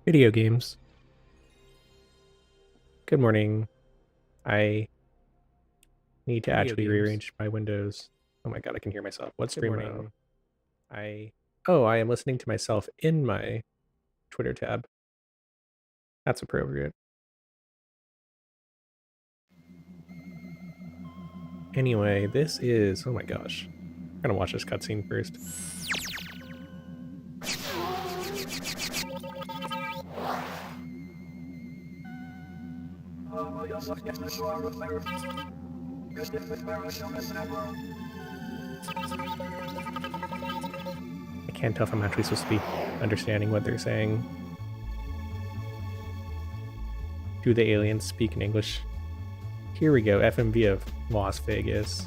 Video games. Good morning. I need to Video actually games. rearrange my windows. Oh my god, I can hear myself. What Good stream mode? morning. I am listening to myself in my Twitter tab. That's appropriate. Anyway, this is, oh my gosh. I'm gonna watch this cutscene first. I can't tell if I'm actually supposed to be understanding what they're saying. Do the aliens speak in English? Here we go, FMV of Las Vegas.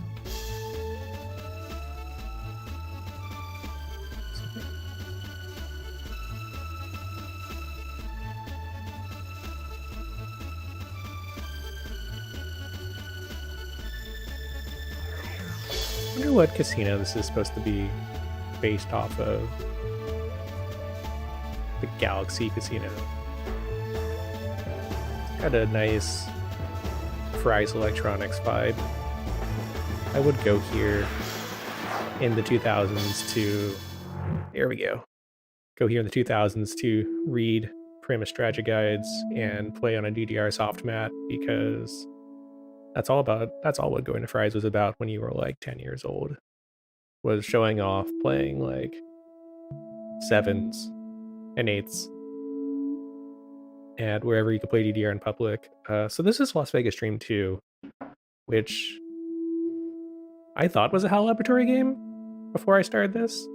I wonder what casino this is supposed to be based off of. The Galaxy Casino. Got a nice Fry's Electronics vibe. I would go here in the 2000s to, there we go here in the 2000s to read Prima Strategy guides and play on a DDR soft mat because that's all what going to Fry's was about when you were like 10 years old, was showing off playing like sevens and eights and wherever you could play DDR in public. So this is Las Vegas Dream 2, which I thought was a HAL Laboratory game before I started this.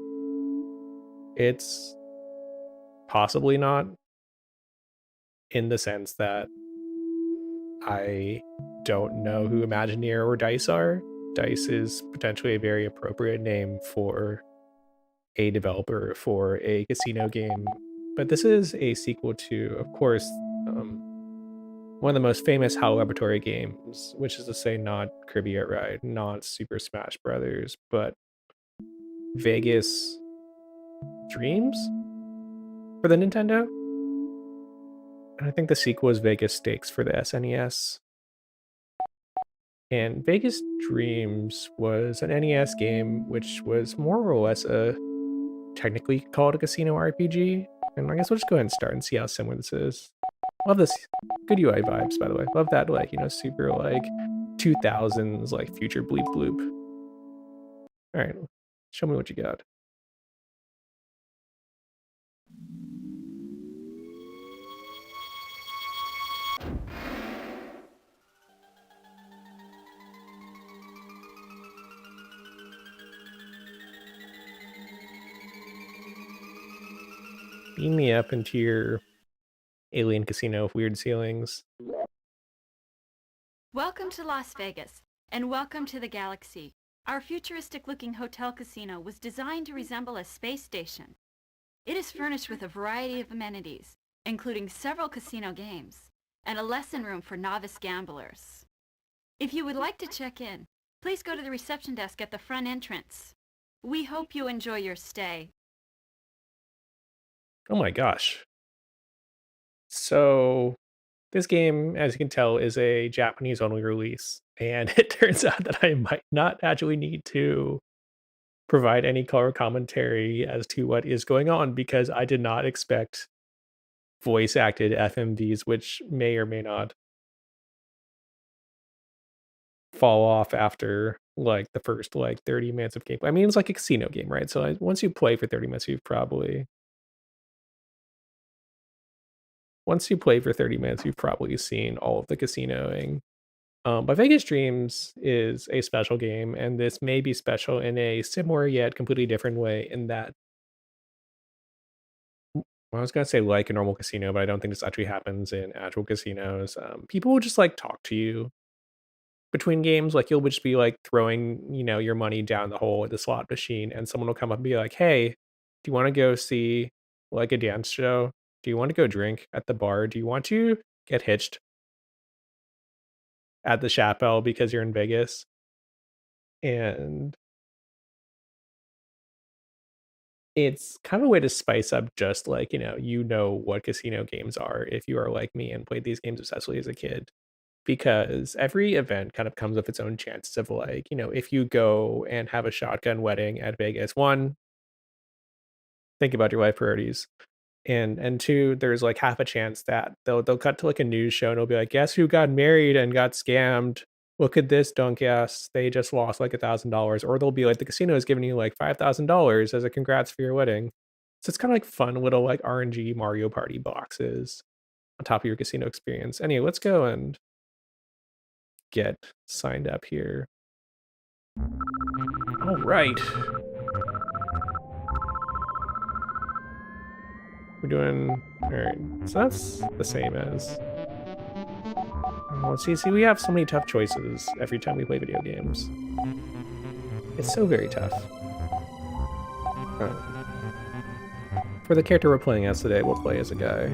It's possibly not, in the sense that I don't know who Imagineer or Dice are. Dice is potentially a very appropriate name for a developer for a casino game, but this is a sequel to, of course, one of the most famous HAL Laboratory games, which is to say not Kirby Air Ride, not Super Smash Brothers, but Vegas Dreams for the Nintendo. And I think the sequel is Vegas Stakes for the SNES. And Vegas Dreams was an NES game which was more or less a technically called a casino RPG. And I guess we'll just go ahead and start and see how similar this is. Love this. Good UI vibes, by the way. Love that, like, super like 2000s, like future bleep bloop. All right, show me what you got. Beam me up into your alien casino with weird ceilings. Welcome to Las Vegas, and welcome to the Galaxy. Our futuristic-looking hotel casino was designed to resemble a space station. It is furnished with a variety of amenities, including several casino games, and a lesson room for novice gamblers. If you would like to check in, please go to the reception desk at the front entrance. We hope you enjoy your stay. Oh my gosh. So this game, as you can tell, is a Japanese only release. And it turns out that I might not actually need to provide any color commentary as to what is going on because I did not expect voice acted FMVs, which may or may not fall off after like the first like 30 minutes of gameplay. I mean, it's like a casino game, right? So like, once you play for 30 minutes, you've probably seen all of the casinoing. But Vegas Dreams is a special game, and this may be special in a similar yet completely different way. In that, I was gonna say like a normal casino, but I don't think this actually happens in actual casinos. People will just like talk to you between games. Like you'll just be like throwing, your money down the hole at the slot machine, and someone will come up and be like, "Hey, do you want to go see like a dance show? Do you want to go drink at the bar? Do you want to get hitched at the Chappelle because you're in Vegas?" And it's kind of a way to spice up just like, you know what casino games are if you are like me and played these games obsessively as a kid. Because every event kind of comes with its own chances of like, if you go and have a shotgun wedding at Vegas, one, think about your life priorities. And two, there's like half a chance that they'll cut to like a news show and it'll be like, guess who got married and got scammed? Look at this dunk ass. They just lost like $1,000. Or they'll be like, the casino is giving you like $5,000 as a congrats for your wedding. So it's kind of like fun little like RNG Mario Party boxes on top of your casino experience. Anyway, let's go and get signed up here. All right. We're doing, all right. So that's the same as, let's see, we have so many tough choices every time we play video games. It's so very tough. For the character we're playing as today, we'll play as a guy.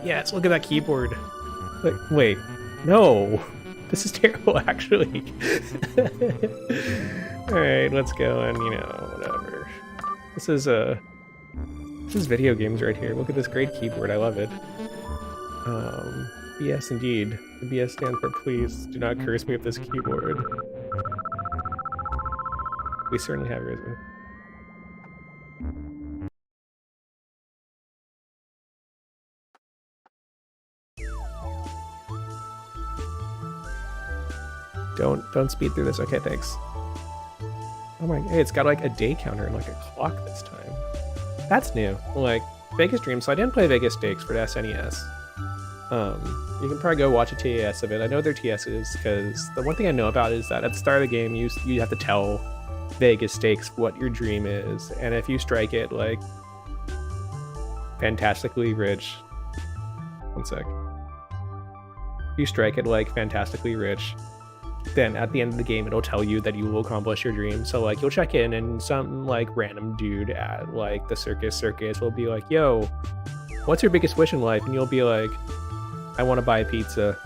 Yes, look at that keyboard. Like, wait, no. This is terrible, actually. Alright, let's go and, whatever. This is video games right here. Look at this great keyboard, I love it. BS indeed. The BS stands for please do not curse me with this keyboard. We certainly have risen. Don't speed through this. Okay, thanks. Oh my, hey, it's got like a day counter and like a clock this time. That's new. Like Vegas Dream. So I didn't play Vegas Stakes for the SNES. You can probably go watch a TAS of it. I know they're TSs because the one thing I know about is that at the start of the game, you have to tell Vegas Stakes what your dream is, and if you strike it like fantastically rich, one sec. If you strike it like fantastically rich, then at the end of the game it'll tell you that you will accomplish your dream. So like you'll check in and some like random dude at like the circus will be like, yo, what's your biggest wish in life? And you'll be like, I want to buy a pizza.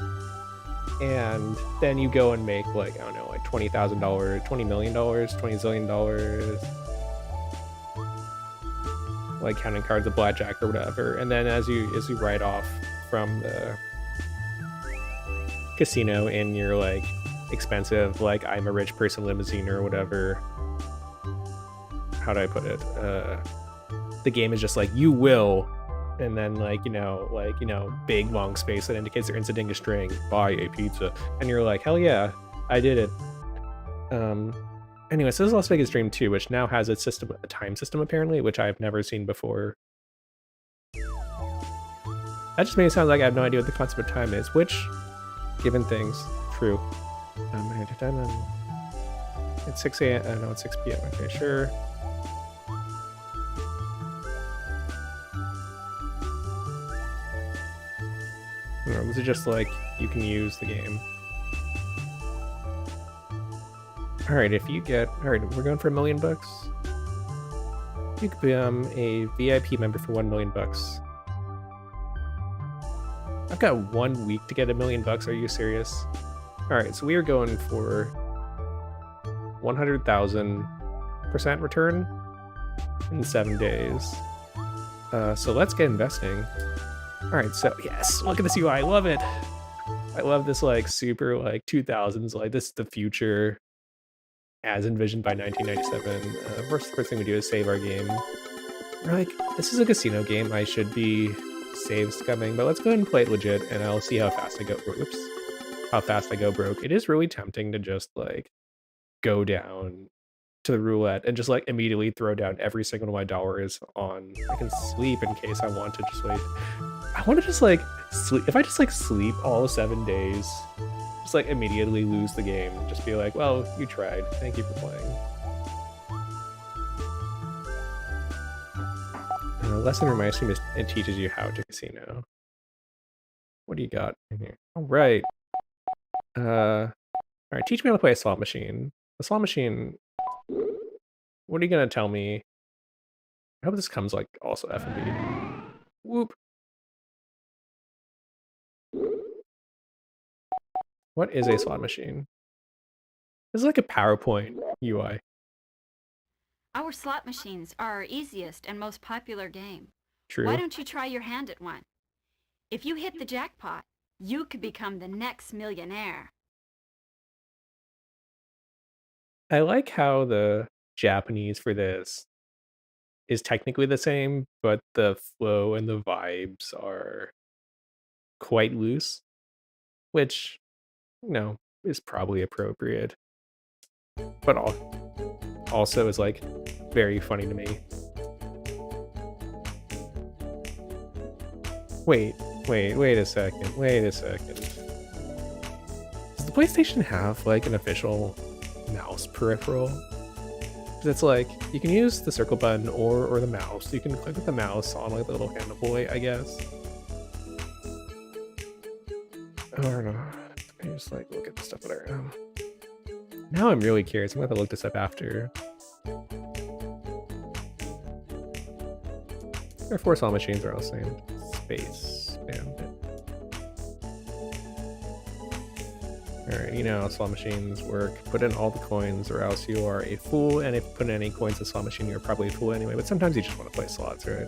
And then you go and make like, I don't know, like $20,000, $20 million, $20 zillion, like counting cards of blackjack or whatever. And then as you ride off from the casino in your like expensive like I'm a rich person limousine or whatever, how do I put it, the game is just like, you will, and then like big long space that indicates they're inserting a string, buy a pizza, and you're like, hell yeah, I did it. Anyway, so this is Las Vegas Dream 2, which now has a time system apparently, which I've never seen before. That just makes it sound like I have no idea what the concept of time is, which, given things, true. It's 6 a.m. No, it's 6 p.m. Okay, sure. No, this is just like you can use the game. All right, if you get, all right, we're going for $1 million. You could become a VIP member for $1 million. I've got 1 week to get $1 million. Are you serious? All right, so we are going for 100,000% return in 7 days. So let's get investing. All right, so yes, look at this UI. I love it. I love this like super like 2000s, like this is the future as envisioned by 1997. First thing we do is save our game. We're like, this is a casino game. I should be saves coming, but let's go ahead and play it legit, and I'll see how fast I go. Oops, how fast I go broke. It is really tempting to just like go down to the roulette and just like immediately throw down every single one of my dollars on. I can sleep in case I want to just like. I want to just like sleep. If I just like sleep all 7 days, just like immediately lose the game. Just be like, well, you tried. Thank you for playing. Lesson in my stream is it teaches you how to casino. What do you got in here? All right. All right. Teach me how to play a slot machine. A slot machine. What are you gonna tell me? I hope this comes like also F&B. Whoop. What is a slot machine? This is like a PowerPoint UI. Our slot machines are our easiest and most popular game. True. Why don't you try your hand at one? If you hit the jackpot, you could become the next millionaire. I like how the Japanese for this is technically the same, but the flow and the vibes are quite loose, which, you know, is probably appropriate, but also is like very funny to me. Wait a second. Wait a second. Does the PlayStation have like an official mouse peripheral? 'Cause it's like you can use the circle button or the mouse. You can click with the mouse on like the little handle boy, I guess. I don't know. I just like look at the stuff that I am. Now I'm really curious. I'm gonna have to look this up after. Our 4 slot machines are all the same. Space Bandit. Alright, you know how slot machines work. Put in all the coins or else you are a fool, and if you put in any coins in the slot machine, you're probably a fool anyway, but sometimes you just want to play slots, right?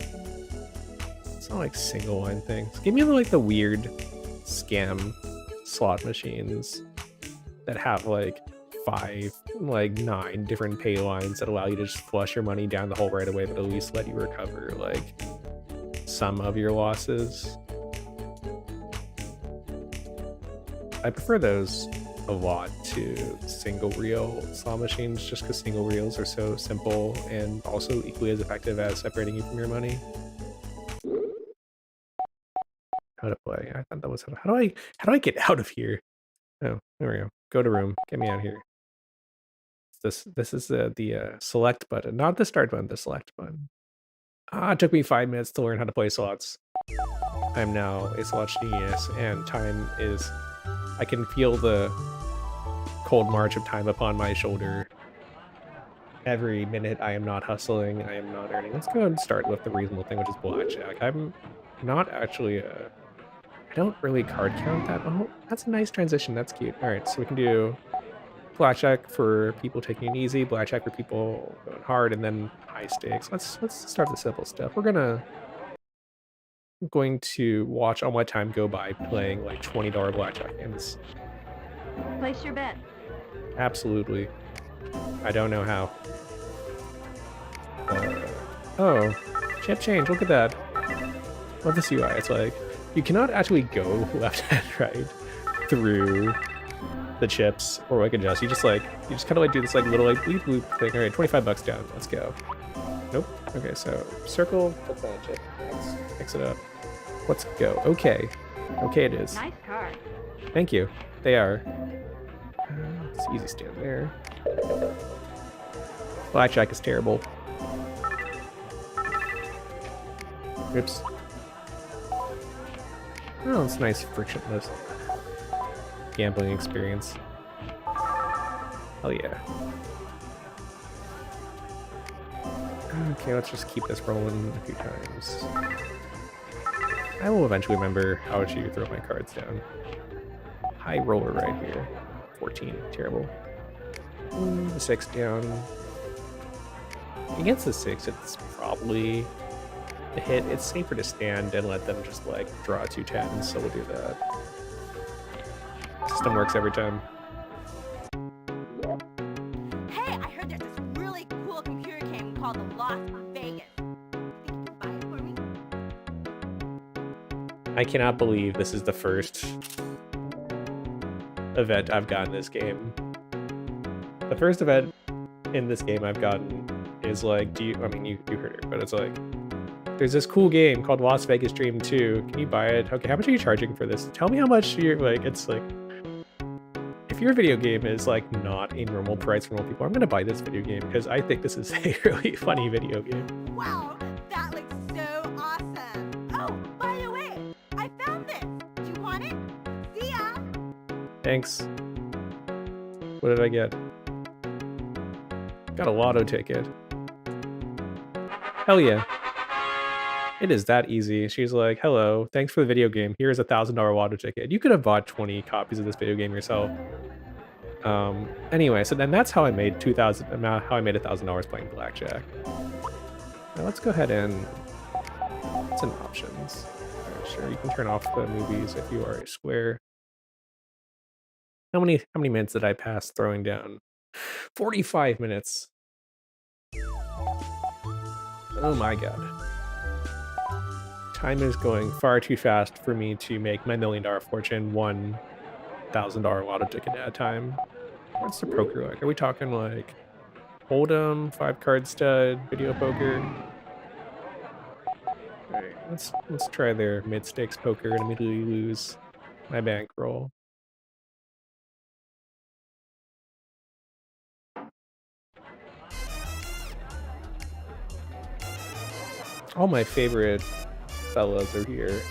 It's not like single line things. Give me like the weird scam slot machines that have like 9 different pay lines that allow you to just flush your money down the hole right away, but at least let you recover like some of your losses. I prefer those a lot to single reel slot machines just because single reels are so simple and also equally as effective as separating you from your money. How to play. I thought that was how do I get out of here? Oh, there we go. Go to room. Get me out of here. This is the select button, not the start button, the select button. It took me 5 minutes to learn how to play slots. I'm now a slot genius, and time is. I can feel the cold march of time upon my shoulder. Every minute I am not hustling, I am not earning. Let's go and start with the reasonable thing, which is blackjack. I'm not actually I don't really card count that. Oh, that's a nice transition. That's cute. All right, so we can do blackjack for people taking it easy, blackjack for people going hard, and then high stakes. Let's start the simple stuff. I'm going to watch all my time go by playing like $20 blackjack games. Place your bet. Absolutely. I don't know how. Oh, chip change. Look at that. Love this UI. It's like you cannot actually go left and right through the chips or like adjust. You just kind of like do this like little like loop loop thing. All right, $25 down. Let's go. Nope. Okay, so circle. Put that chip. Let's mix it up. Let's go. Okay. Okay, it is. Nice card. Thank you. They are. It's easy stand there. Blackjack is terrible. Oops. Oh, it's nice frictionless gambling experience. Hell yeah. Okay, let's just keep this rolling a few times. I will eventually remember how to throw my cards down. High roller right here. 14, terrible. The 6 down. Against the 6, it's probably a hit. It's safer to stand and let them just like draw 2 10s, so we'll do that. System works every time. Hey, I heard there's this really cool computer game called The Las Vegas. Think you can buy it for me? I cannot believe this is the first event I've gotten this game. The first event in this game I've gotten is like, you heard it, but it's like, there's this cool game called Las Vegas Dream 2. Can you buy it? Okay, how much are you charging for this? Tell me how much you're like, it's like, if your video game is like not a normal price for normal people, I'm gonna buy this video game because I think this is a really funny video game. Wow, that looks so awesome. Oh, by the way, I found this. Do you want it? See ya. Thanks. What did I get? Got a lotto ticket. Hell yeah. It is that easy. She's like, hello, thanks for the video game. Here's $1,000 lotto ticket. You could have bought 20 copies of this video game yourself. Anyway, so then that's how I made how I made $1,000 playing blackjack. Now let's go ahead and what's in options. Alright, sure, you can turn off the movies if you are a square. How many minutes did I pass throwing down? 45 minutes. Oh my god. Time is going far too fast for me to make my $1 million fortune $1,000 lotto ticket at a time. What's the poker like? Are we talking like Hold'em, 5-card stud, video poker? Alright, let's try their mid-stakes poker and immediately lose my bankroll. All my favorite fellas are here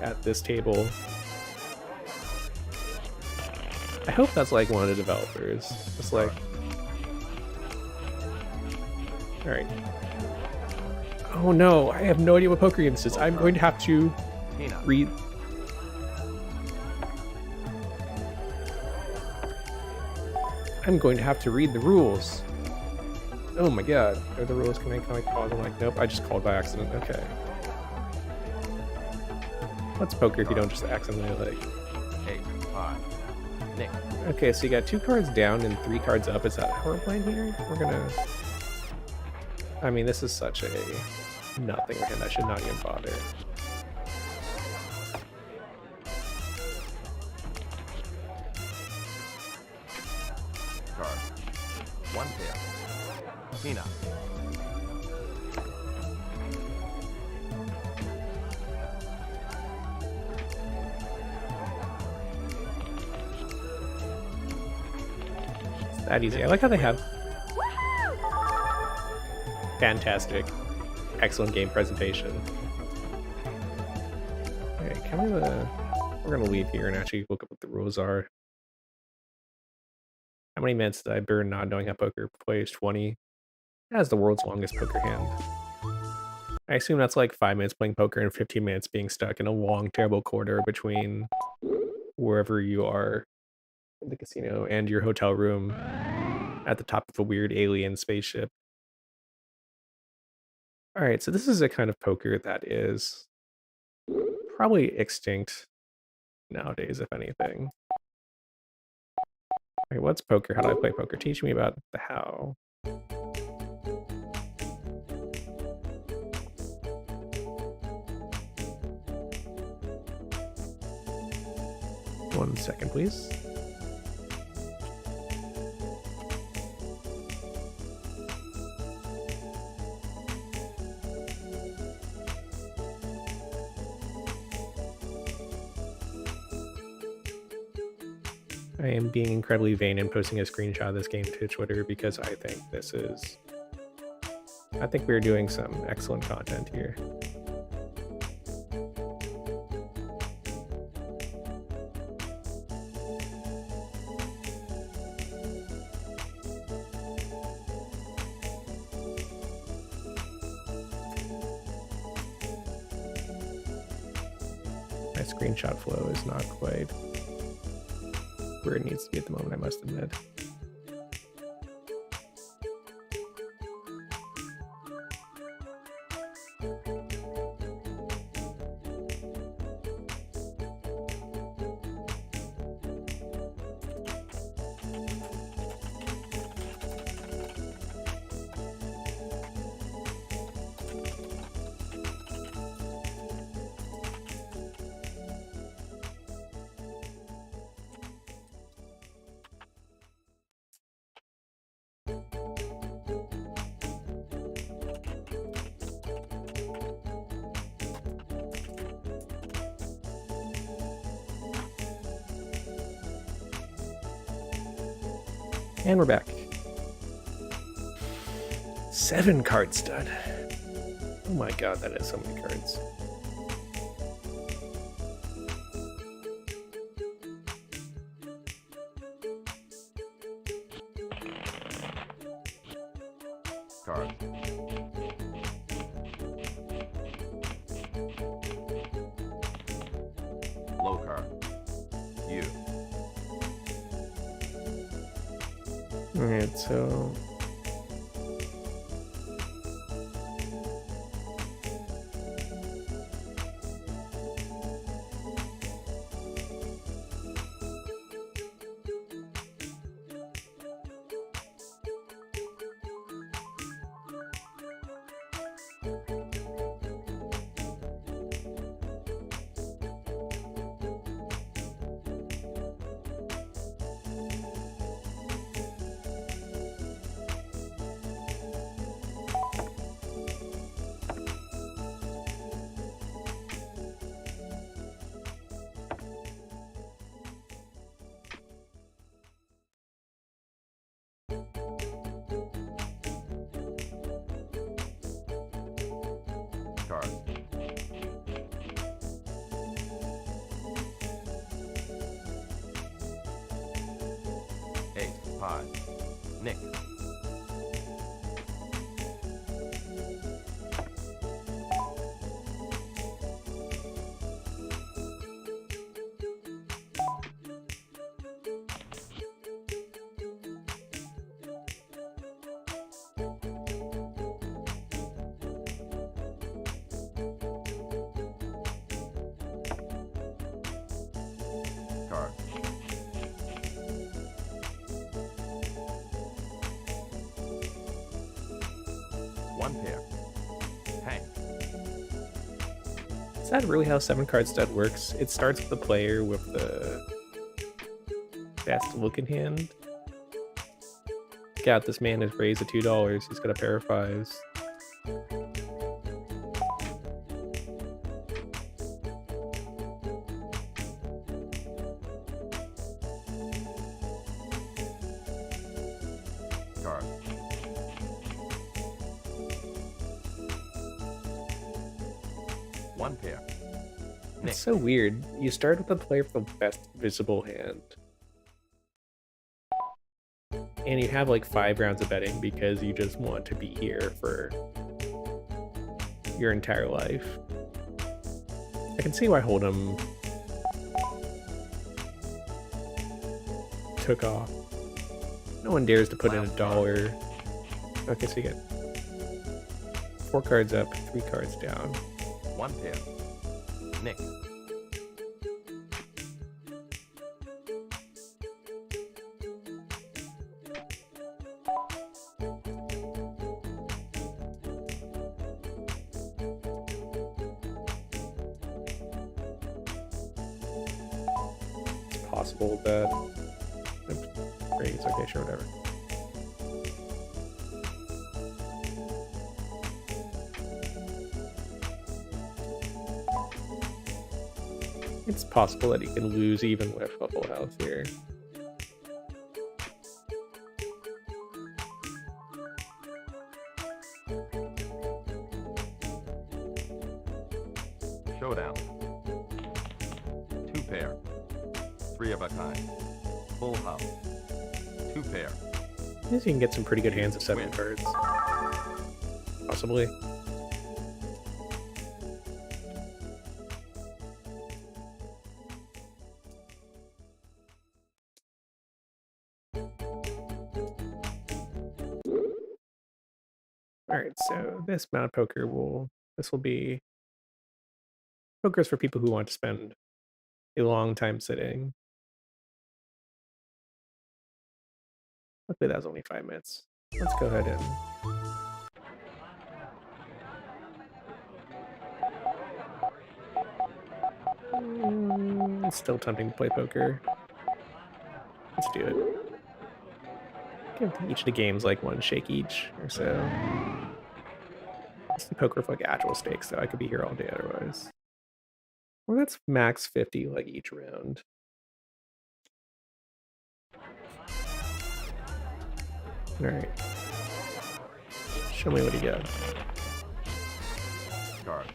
at this table. I hope that's like one of the developers. It's like, all right. Oh no, I have no idea what poker game this is. I'm going to have to read. I'm going to have to read the rules. Oh my god, are the rules? Can I pause? I'm like, nope, I just called by accident. Okay. What's poker if you don't just accidentally like... 8, 5, Nick. Okay, so you got 2 cards down and 3 cards up. Is that how we're playing here? We're gonna... I mean, this is such a nothing hand. I should not even bother. Card. 1 pair. Tina. It's that easy. I like how they have fantastic, excellent game presentation. Okay, can we we're gonna leave here and actually look up what the rules are. How many minutes did I burn not knowing how poker plays? 20. That is the world's longest poker hand. I assume that's like 5 minutes playing poker and 15 minutes being stuck in a long, terrible corridor between wherever you are in the casino and your hotel room at the top of a weird alien spaceship. Alright, so this is a kind of poker that is probably extinct nowadays, if anything. Alright, what's poker? How do I play poker? Teach me about the how. One second, please. I am being incredibly vain and posting a screenshot of this game to Twitter because I think we're doing some excellent content here. My screenshot flow is not quite where it needs to be at the moment, I must admit. And we're back. 7 card stud. Oh my god, that is so many cards. Card. Low card. You. Alright, so Cards. Ace. High. Nick. Card. One pair. Hang. is that really how 7-card stud works? It starts with the player with the best looking hand. God, this man has raised a $2. He's got a pair of 5s. Card. One pair. Nick. It's so weird. You start with the player with the best visible hand. And you have like 5 rounds of betting because you just want to be here for your entire life. I can see why Hold'em took off. No one dares to put in $1. Okay, so you get 4 cards up, 3 cards down. One pair. Nick. It's possible that... Oops, raise, okay, sure, whatever. It's possible that he can lose even with a full house here. Showdown. 2 pair. 3 of a kind. Full house. 2 pair. I guess you can get some pretty good hands of 7 cards. Possibly. Alright, so this amount of poker this will be poker's for people who want to spend a long time sitting. Luckily that was only 5 minutes. Let's go ahead and it's still tempting to play poker. Let's do it. Give each of the games like 1 shake each or so. Let's do poker with like actual stakes though. I could be here all day otherwise. Well, that's max 50 like each round. Alright. Show me what you got. Card.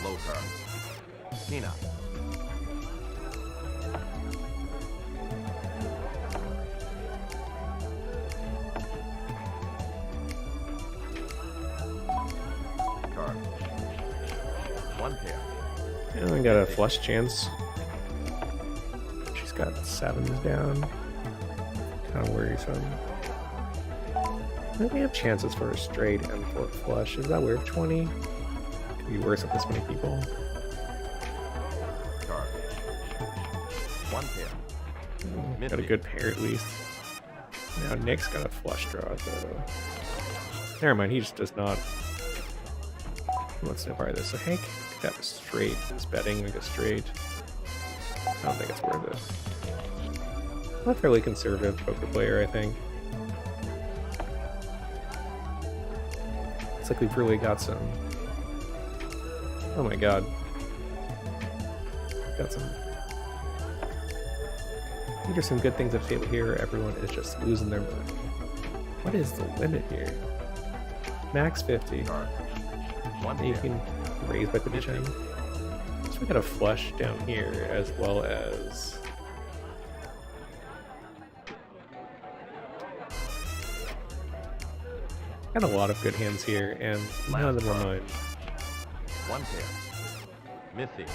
Low card. Nina. Card. One pair. And I got a flush chance. She's got 7s down. Kind of worrisome. I think we have chances for a straight and for a flush. Is that weird? 20? Could be worse with this many people. Card. One pair. Got a good pair at least. Now Nick's got a flush draw, though. Never mind, he just does not. He wants to buy this. So Hank could have a straight. He's betting like a straight. I don't think it's worth it. I'm a fairly conservative poker player, I think. It's like we've really got some. Oh my god. Got some. These are some good things at the table here. Everyone is just losing their mind. What is the limit here? Max 50. Card. One And you pair. can raise by 50 chain. So we got a flush down here as well as. Got a lot of good hands here, and none of them are mine. One pair. Missy.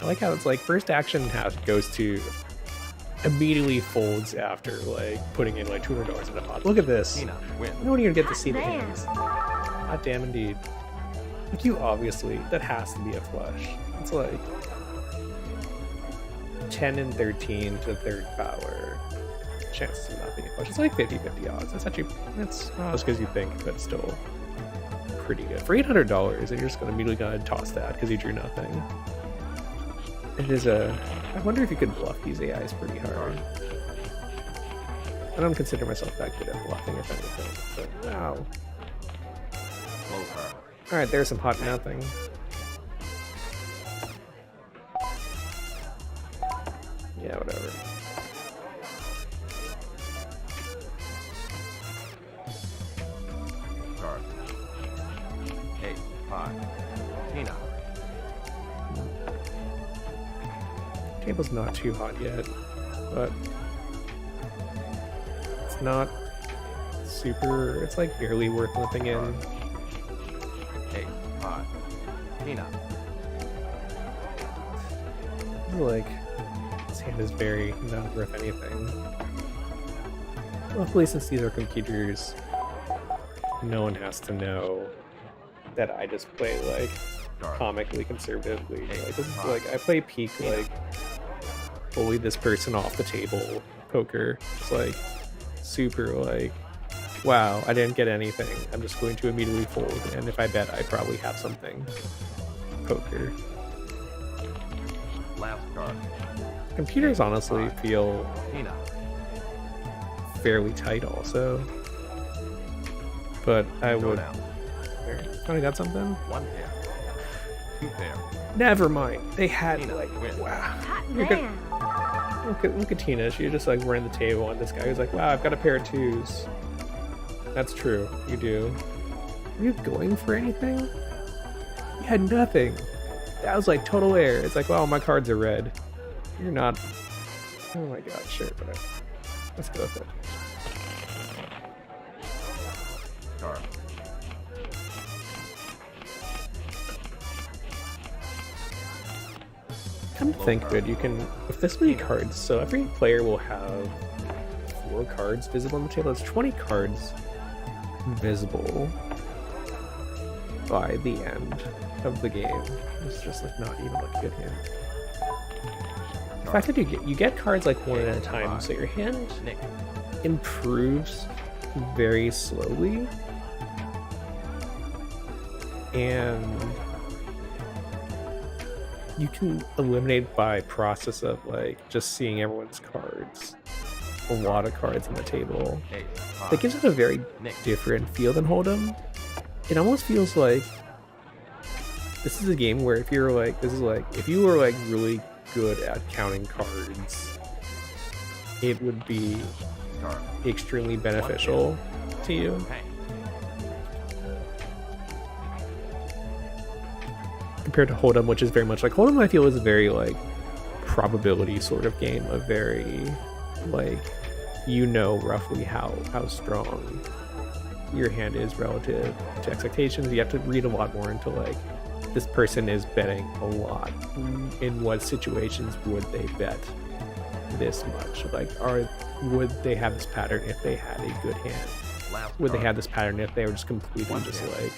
I like how it's like first action goes to immediately folds after like putting in like $200 in a pot. Look at this. Tina. Win. I don't even get to see the Damn. hands. God damn indeed. Like you obviously, that has to be a flush. It's like 10 and 13 to third power. Chances of not being a flush. It's like 50-50 odds. That's actually, that's not as good as you think, but still pretty good. For $800, and you're just gonna immediately gonna toss that because you drew nothing. It is a, I wonder if you could bluff these AIs pretty hard. I don't consider myself that good at bluffing, if anything, but wow. Low card. Alright, there's some hot nothing. Yeah, whatever. Card. Ace. High. Tina. Table's not too hot yet, but it's not super, it's like barely worth nothing in. Ace. High. Tina. It's like, this hand is very not worth anything. Luckily, since these are computers, no one has to know that I just play like Card. comically conservatively. Like this is like I play peak like bully this person off the table poker. It's like super like wow, I didn't get anything. I'm just going to immediately fold, and if I bet I probably have something. Poker. Last card. Computers honestly feel Tina. fairly tight also. But I Go would down. I got something? One pair. Two pair. Never mind. They had Tina, like win. wow. Hot You're good. man. Look at Tina. She just like ran the table, and this guy was like, "Wow, I've got a pair of 2s." That's true. You do. Are you going for anything? You had nothing. That was like total air. It's like, wow, my cards are red. You're not. Oh my god. Sure, whatever. Let's go with it. Card. Come to think of it, you can, with this many cards, so every player will have 4 cards visible on the table. It's 20 cards visible by the end of the game. It's just like not even like a good hand. The fact that you get cards like one at a time, so your hand Nick. improves very slowly, and you can eliminate by process of like just seeing everyone's cards, a lot of cards on the table. Ace. High. That gives it a very Nick. different feel than Hold'em. It almost feels like this is a game where if you're like, this is like, if you were like really good at counting cards, it would be Card. extremely beneficial to you. Hang. Compared to Hold'em, which is very much like Hold'em, I feel is a very like probability sort of game, a very like you know roughly how strong your hand is relative to expectations. You have to read a lot more into like this person is betting a lot. In what situations would they bet this much? Like, would they have this pattern if they had a good hand? Last Would they card. have this pattern if they were just completely One just hand. like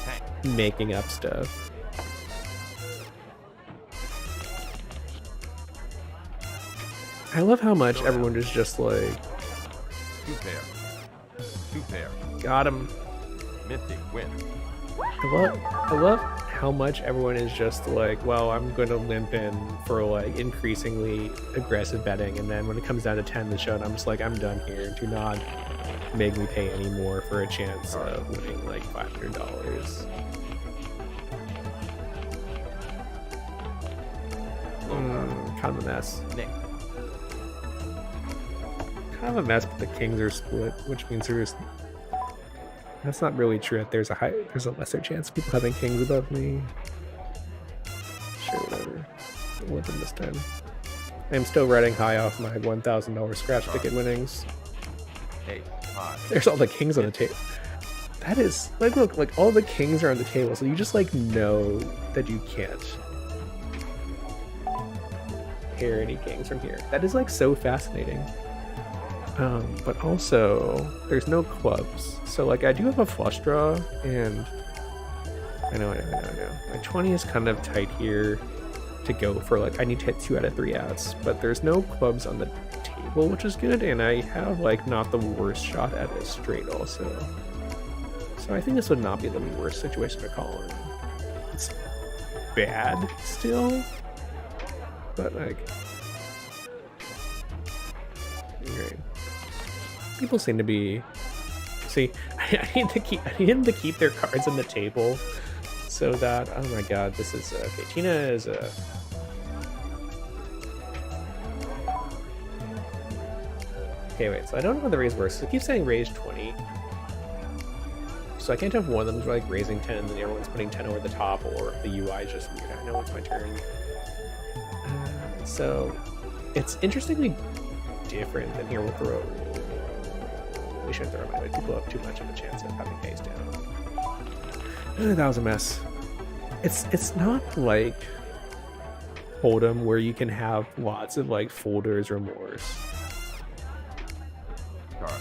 Tank. making up stuff? I love how much everyone is just like, 2 pair. 2 pair. got him. Mystic wins. I love how much everyone is just like, well, I'm going to limp in for like increasingly aggressive betting, and then when it comes down to 10 the showdown, I'm just like, I'm done here. Do not make me pay any more for a chance of winning like $500. Kind of a mess. Nick. Kind of a mess, but the kings are split, which means that's not really true. There's a lesser chance of people having kings above me. Sure, whatever. I'll win them this time. I'm still riding high off my $1,000 scratch ticket winnings. Ace. 5. There's all the kings on the table. That is like, look, like all the kings are on the table, so you just like know that you can't pair any kings from here. That is like so fascinating. But also there's no clubs, so like I do have a flush draw, and I know. My 20 is kind of tight here to go for, like I need to hit 2 out of 3 outs, but there's no clubs on the table, which is good, and I have like not the worst shot at a straight also. So I think this would not be the worst situation to call in. It's bad still, but like, okay. People seem to be. See, I need them to keep their cards on the table, so that, oh my god, this is okay. Tina is a. Okay, wait. So I don't know how the raise works. So it keeps saying raise 20. So I can't tell if one of them is like raising 10 and then everyone's putting 10 over the top, or if the UI is just weird. I know it's my turn. So it's interestingly different than here. We'll throw. We shouldn't throw my way. People have too much of a chance of having face down. That was a mess. It's not like Hold'em where you can have lots of like folders or mores. Card.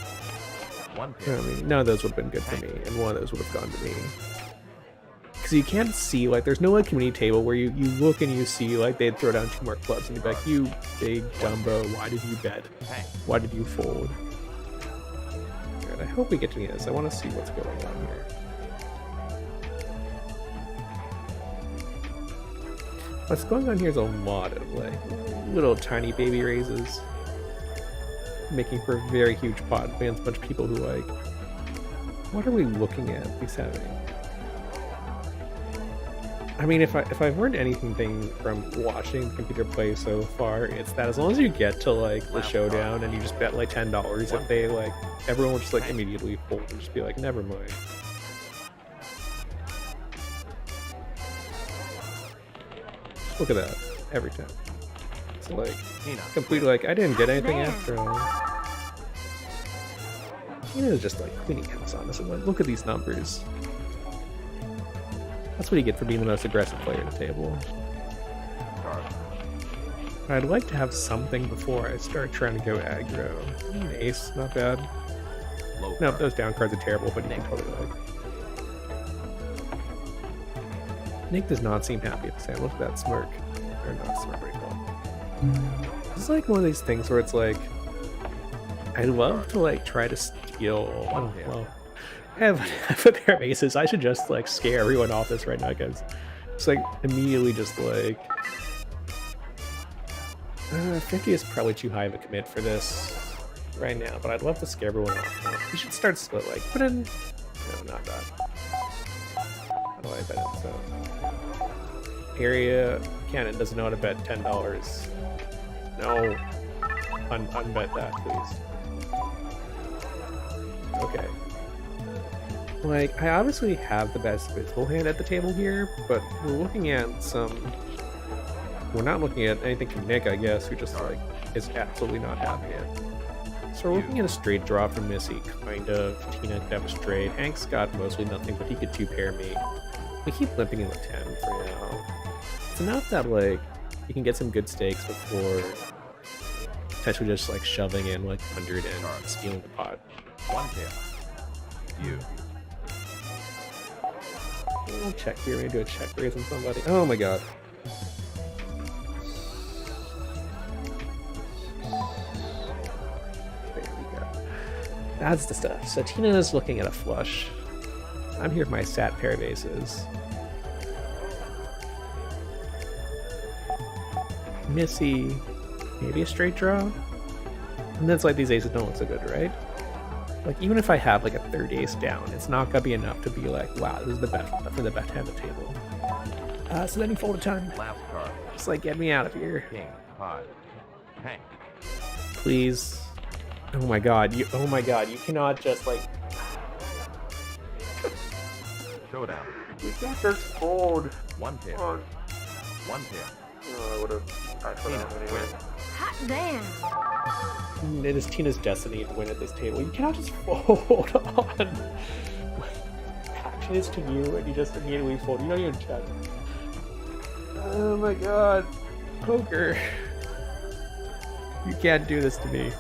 1 I pair. mean, none of those would have been good for me, and one of those would have gone to me. Because you can't see, like, there's no like community table where you look and you see like they'd throw down 2 more clubs and you'd be like, you big Dumbo, why did you bet? Tank. Why did you fold? Alright, I hope we get to this. I want to see what's going on here. What's going on here is a lot of like little tiny baby raises, making for a very huge pot. Fans, a bunch of people who like, what are we looking at? What's happening? I mean, if I've learned anything from watching the computer play so far, it's that as long as you get to like the showdown and you just bet like $10, if they like, everyone will just like immediately fold and just be like, never mind. Look at that, every time. It's like Tina. completely like I didn't get anything after all. Tina is just like cleaning house on us, and like, look at these numbers. That's what you get for being the most aggressive player at the table. Card. I'd like to have something before I start trying to go aggro. An ace, not bad. Low No, card. those down cards are terrible, but you can totally like. Nick does not seem happy at the same. Look at that smirk. Or not smirk, what do you call it? It's like one of these things where it's like, I love to like try to steal. Oh, well, I have a pair of aces. I should just like scare everyone off this right now, because it's like immediately just like 50 is probably too high of a commit for this right now, but I'd love to scare everyone off. We should start split, like put in. No, not that. How do I bet it? So area Cannon doesn't know how to bet $10. No, unbet that, please. Okay. Like, I obviously have the best visible hand at the table here, but we're looking at some. We're not looking at anything from Nick, I guess, who just like is absolutely not having it. So we're looking at a straight draw from Missy, kind of. Tina could have a straight. Hank's got mostly nothing, but he could 2-pair me. We keep limping in the 10 for now. It's enough that, like, you can get some good stakes before potentially just, like, shoving in, like, 100 and stealing the pot. 1 pair. You. I'll check here. Maybe do a check raise on somebody. Oh my god. There we go. That's the stuff. So Tina is looking at a flush. I'm here with my sat pair of aces. Missy, maybe a straight draw? And then it's like these aces don't look so good, right? Like, even if I have like a third ace down, it's not gonna be enough to be like, wow, this is the best for the best hand at the table. So then you fold a ton. Last card. Just like, get me out of here. King. 5. Hank. Please. Oh my god, you cannot just like Showdown. we can't just fold. 1 pair. 1 pair. Oh, I would have Tina. Win. Hot damn. It is Tina's destiny to win at this table. You cannot just fold on. Action is to you, and you just immediately fold. You don't even check. Oh my god. Poker. You can't do this to me.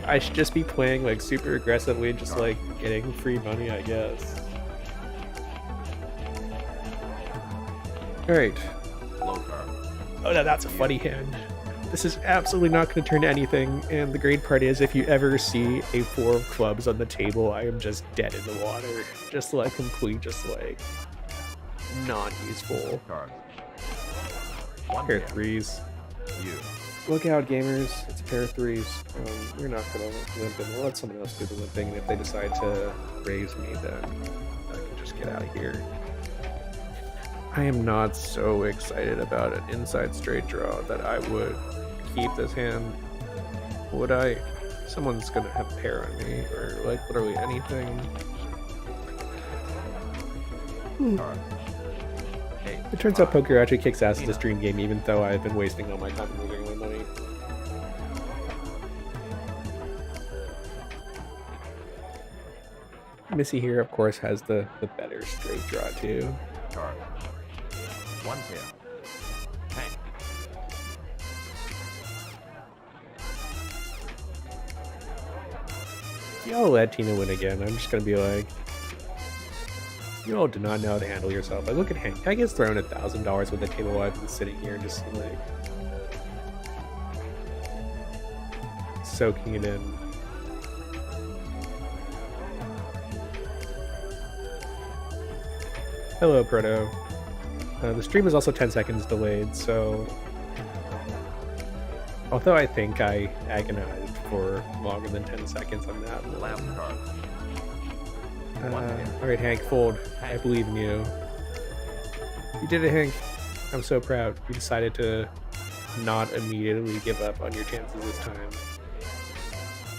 I should just be playing like super aggressively and just like getting free money, I guess. Alright. Low card. Oh, no, that's a funny hand. This is absolutely not going to turn to anything, and the great part is if you ever see a 4 of clubs on the table, I am just dead in the water. Just like complete, just like non-useful. Card. 1 Pair pair. of threes. You. Look out, gamers. It's a pair of threes. We're not going to limp in. We'll let someone else do the limping, and if they decide to raise me, then I can just get out of here. I am not so excited about an inside straight draw that I would keep this hand. Would I? Someone's gonna have a pair on me, or like literally anything. Card. 8. It turns out poker actually kicks ass as a stream game, even though I've been wasting all my time losing my money. Missy here, of course, has the better straight draw too. Card. 1 pair. Hank. Y'all let Tina win again. I'm just gonna be like, you all do not know how to handle yourself. Like, look at Hank. Hank gets thrown $1,000 with the table while I've been sitting here just like soaking it in. Hello, Proto. The stream is also 10 seconds delayed, so although I think I agonized for longer than 10 seconds on that one. Last card. 1 pair. Alright, Hank, fold. I believe in you. You did it, Hank. I'm so proud. You decided to not immediately give up on your chances this time.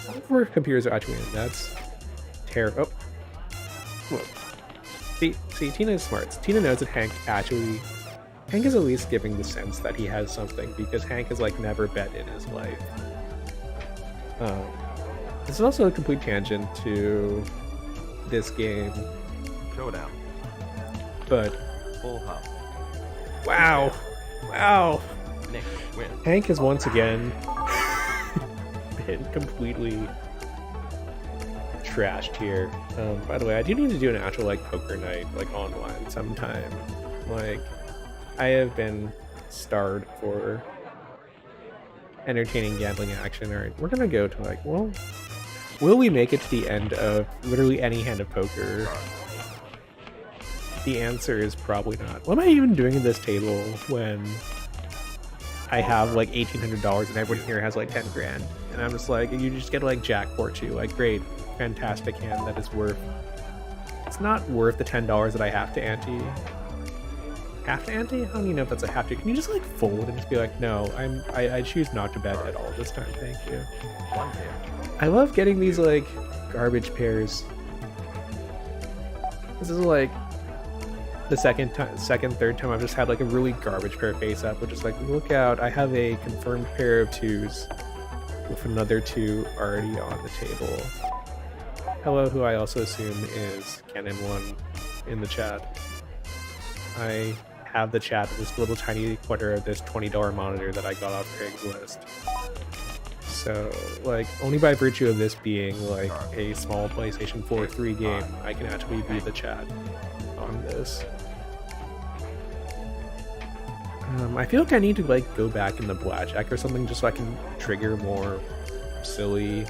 All 4 computers are actually in. That's terrible. Oh. Look. See, Tina is smart. Tina knows that Hank is at least giving the sense that he has something, because Hank has like never bet in his life. This is also a complete tangent to this game, Showdown. but Full house. wow, Nick. Win. Hank has once again been completely trashed here. By the way, I do need to do an actual like poker night like online sometime. Like, I have been starved for entertaining gambling action. Alright, we're gonna go to like, well, will we make it to the end of literally any hand of poker? The answer is probably not. What am I even doing at this table when I have like $1,800 and everyone here has like 10 grand? And I'm just like, you just get like jack or two. Like, great, fantastic hand that is worth. It's not worth the $10 that I have to ante. Have to ante? I don't even know if that's a have to. Can you just like fold and just be like, no, I choose not to bet at all this time. Thank you. 1 pair. I love getting these like garbage pairs. This is like the third time I've just had like a really garbage pair face up, which is like, look out, I have a confirmed pair of twos. with another 2 already on the table. Hello, who I also assume is Canon1 in the chat. I have the chat of this little tiny corner of this $20 monitor that I got off Craigslist. So, like, only by virtue of this being, like, a small PlayStation 4 3 game, I can actually view the chat on this. I feel like I need to, like, go back in the blackjack or something just so I can trigger more silly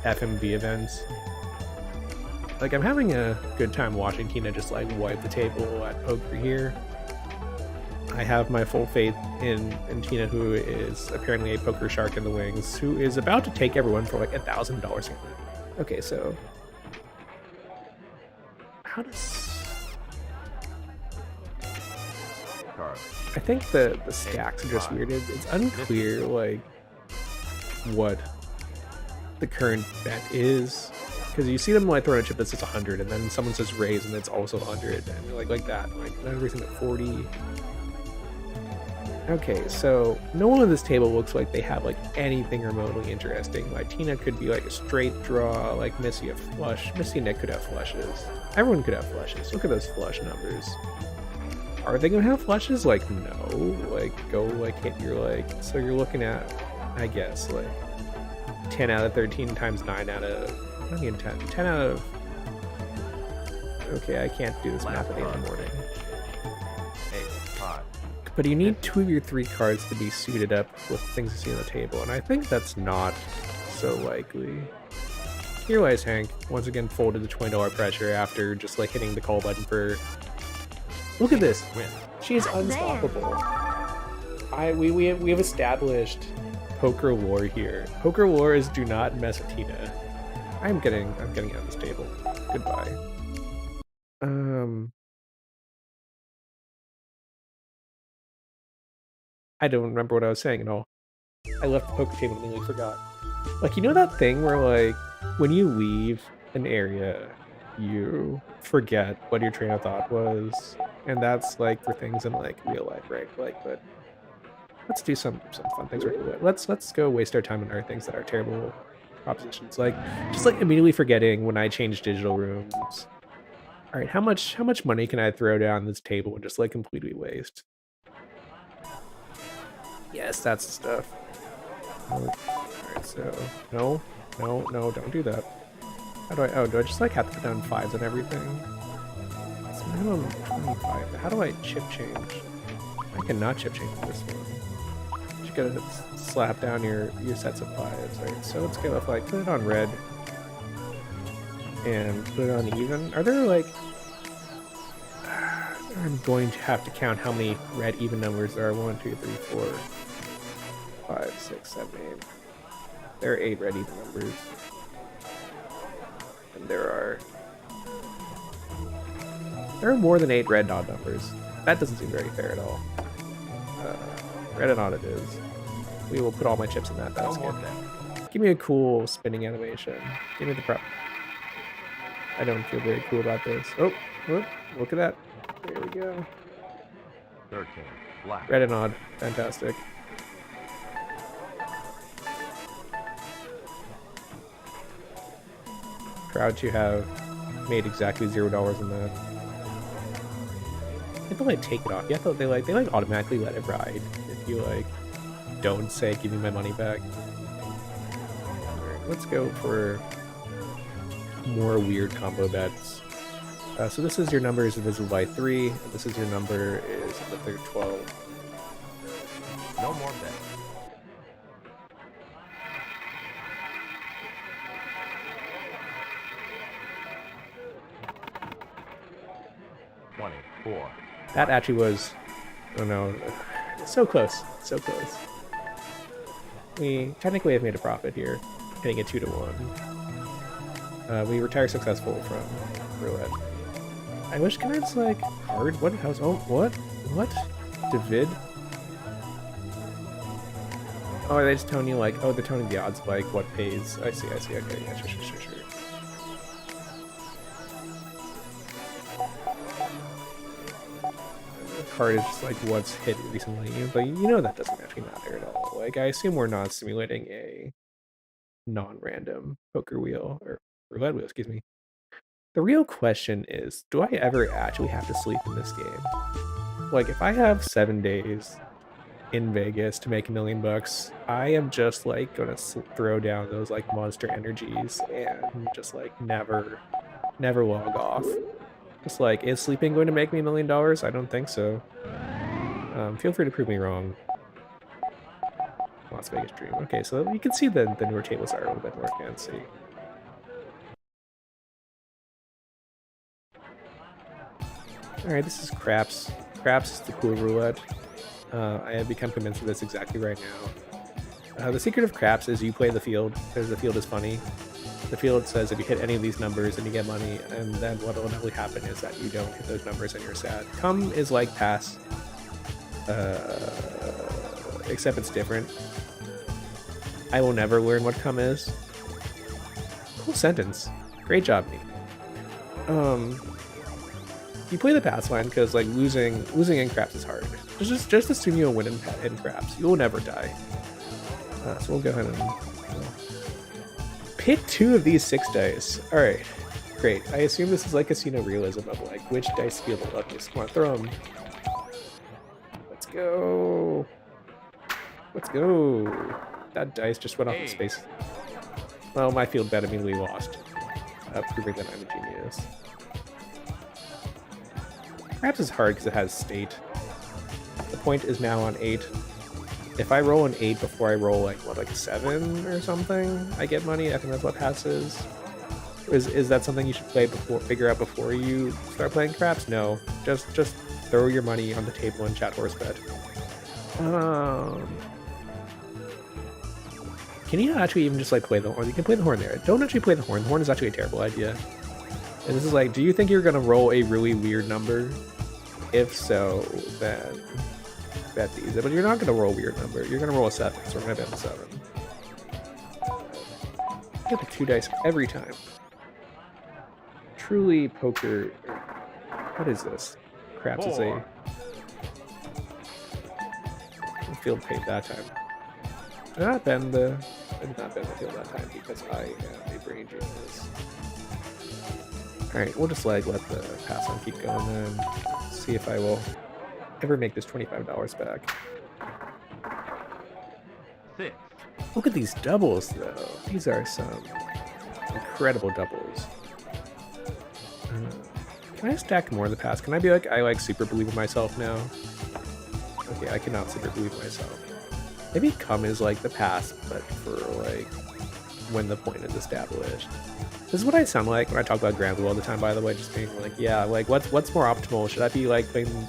FMV events. Like, I'm having a good time watching Tina just, like, wipe the table at poker here. I have my full faith in Tina, who is apparently a poker shark in the wings, who is about to take everyone for like $1,000. Okay, so how does... Card. I think the stacks are just weird. It's unclear like what the current bet is, because you see them like throwing a chip that says 100, and then someone says raise, and it's also 100, and like that, like everything at 40. Okay, so no one on this table looks like they have like anything remotely interesting. Like Tina could be like a straight draw, like Missy a flush. Missy and Nick could have flushes. Everyone could have flushes. Look at those flush numbers. Are they gonna have flushes? Like no. Like go like hit your like. So you're looking at, I guess like 10 out of 13 times 9 out of. Not even 10. 10 out of. Okay, I can't do this math at 8 in the morning. But you need 2 of your 3 cards to be suited up with things you see on the table, and I think that's not so likely. Here lies Hank, once again folded the $20 pressure after just like hitting the call button for... Look at this! She is unstoppable. We have established poker lore here. Poker lore is do not mess with Tina. I'm getting out of this table. Goodbye. I don't remember what I was saying at all. I left the poker table and immediately forgot. Like, you know that thing where, like, when you leave an area, you forget what your train of thought was? And that's, like, for things in, like, real life, right? Like, but let's do some fun things. Let's go waste our time on our things that are terrible propositions. Like, just, like, immediately forgetting when I change digital rooms. All right, how much money can I throw down this table and just, like, completely waste? Yes, that's the stuff. Alright, so no, don't do that. How do I? Oh, do I just like have to put down 5s on everything? It's minimum 25. How do I chip change? I cannot chip change this one. You gotta slap down your sets of 5s, right? So let's go with like put it on red and put it on even. Are there like? I'm going to have to count how many red even numbers there are. 1, 2, 3, 4, 5, 6, 7, 8. There are 8 red even numbers. And there are more than 8 red odd numbers. That doesn't seem very fair at all. Red and odd it is. We will put all my chips in that basket. Give me a cool spinning animation. Give me the prep. I don't feel very cool about this. Oh, look at that. There we go. 13. Black. Red and odd. Fantastic. Proud to have made exactly $0 in that. I thought they'd take it off. Yeah, I thought they automatically let it ride if you like don't say give me my money back. Alright, let's go for more weird combo bets. So this is your number is divisible by 3, and this is your number is the third 12. No more bets. That actually was, oh no, so close, so close. We technically have made a profit here, hitting it 2 to 1. We retire successful from roulette. I wish cards like hard. What house? Oh, what? David? Oh, are they just telling you like, oh, they're telling the odds like what pays? I see. Okay, yeah, sure. part is just like what's hit recently, but you know that doesn't actually matter at all. Like I assume we're not simulating a non-random poker wheel or roulette wheel, excuse me. The real question is, do I ever actually have to sleep in this game? Like if I have 7 days in Vegas to make $1 million, I am just like gonna throw down those like monster energies and just like never log off. Just like, is sleeping going to make me $1 million? I don't think so. Feel free to prove me wrong. Las Vegas Dream. Okay, so you can see the newer tables are a little bit more fancy. Alright, this is Craps. Craps is the cool roulette. I have become convinced of this exactly right now. The secret of Craps is you play the field, because the field is funny. The field says if you hit any of these numbers and you get money, and then what will inevitably happen is that you don't hit those numbers and you're sad. Come is like Pass, except it's different. I will never learn what come is. Cool sentence. Great job, me. You play the pass line because like losing in Craps is hard. Just assume you'll win in Craps. You will never die. So we'll go ahead and pick 2 of these 6 dice. All right, great. I assume this is like casino realism of like which dice feel the luckiest. Come on, throw them. Let's go. Let's go. That dice just went off in space. Well, my field bet immediately lost, proving that I'm a genius. Craps is hard because it has state. The point is now on 8. If I roll an 8 before I roll like a 7 or something, I get money. I think that's what Pass is. Is that something you should figure out before you start playing Craps? No. Just throw your money on the table and chat horse bet. Can you actually even just like play the horn? You can play the horn there. Don't actually play the horn. The horn is actually a terrible idea. And this is like, do you think you're gonna roll a really weird number? If so, then bet these. But you're not gonna roll a weird number. You're gonna roll a 7, so we're gonna bet the 7. Get the 2 dice every time. Truly poker. What is this? Craps is a field paid that time. I did not bend the field that time because I am a brain genius. Alright, we'll just like let the pass on keep going and see if I will ever make this $25 back. 6. Look at these doubles though. These are some incredible doubles. Can I stack more in the pass? Can I be like, I like super believe in myself now? Okay, I cannot super believe in myself. Maybe come is like the pass, but for like when the point is established. This is what I sound like when I talk about Grand Blue all the time, by the way, just being like, yeah, like what's more optimal? Should I be like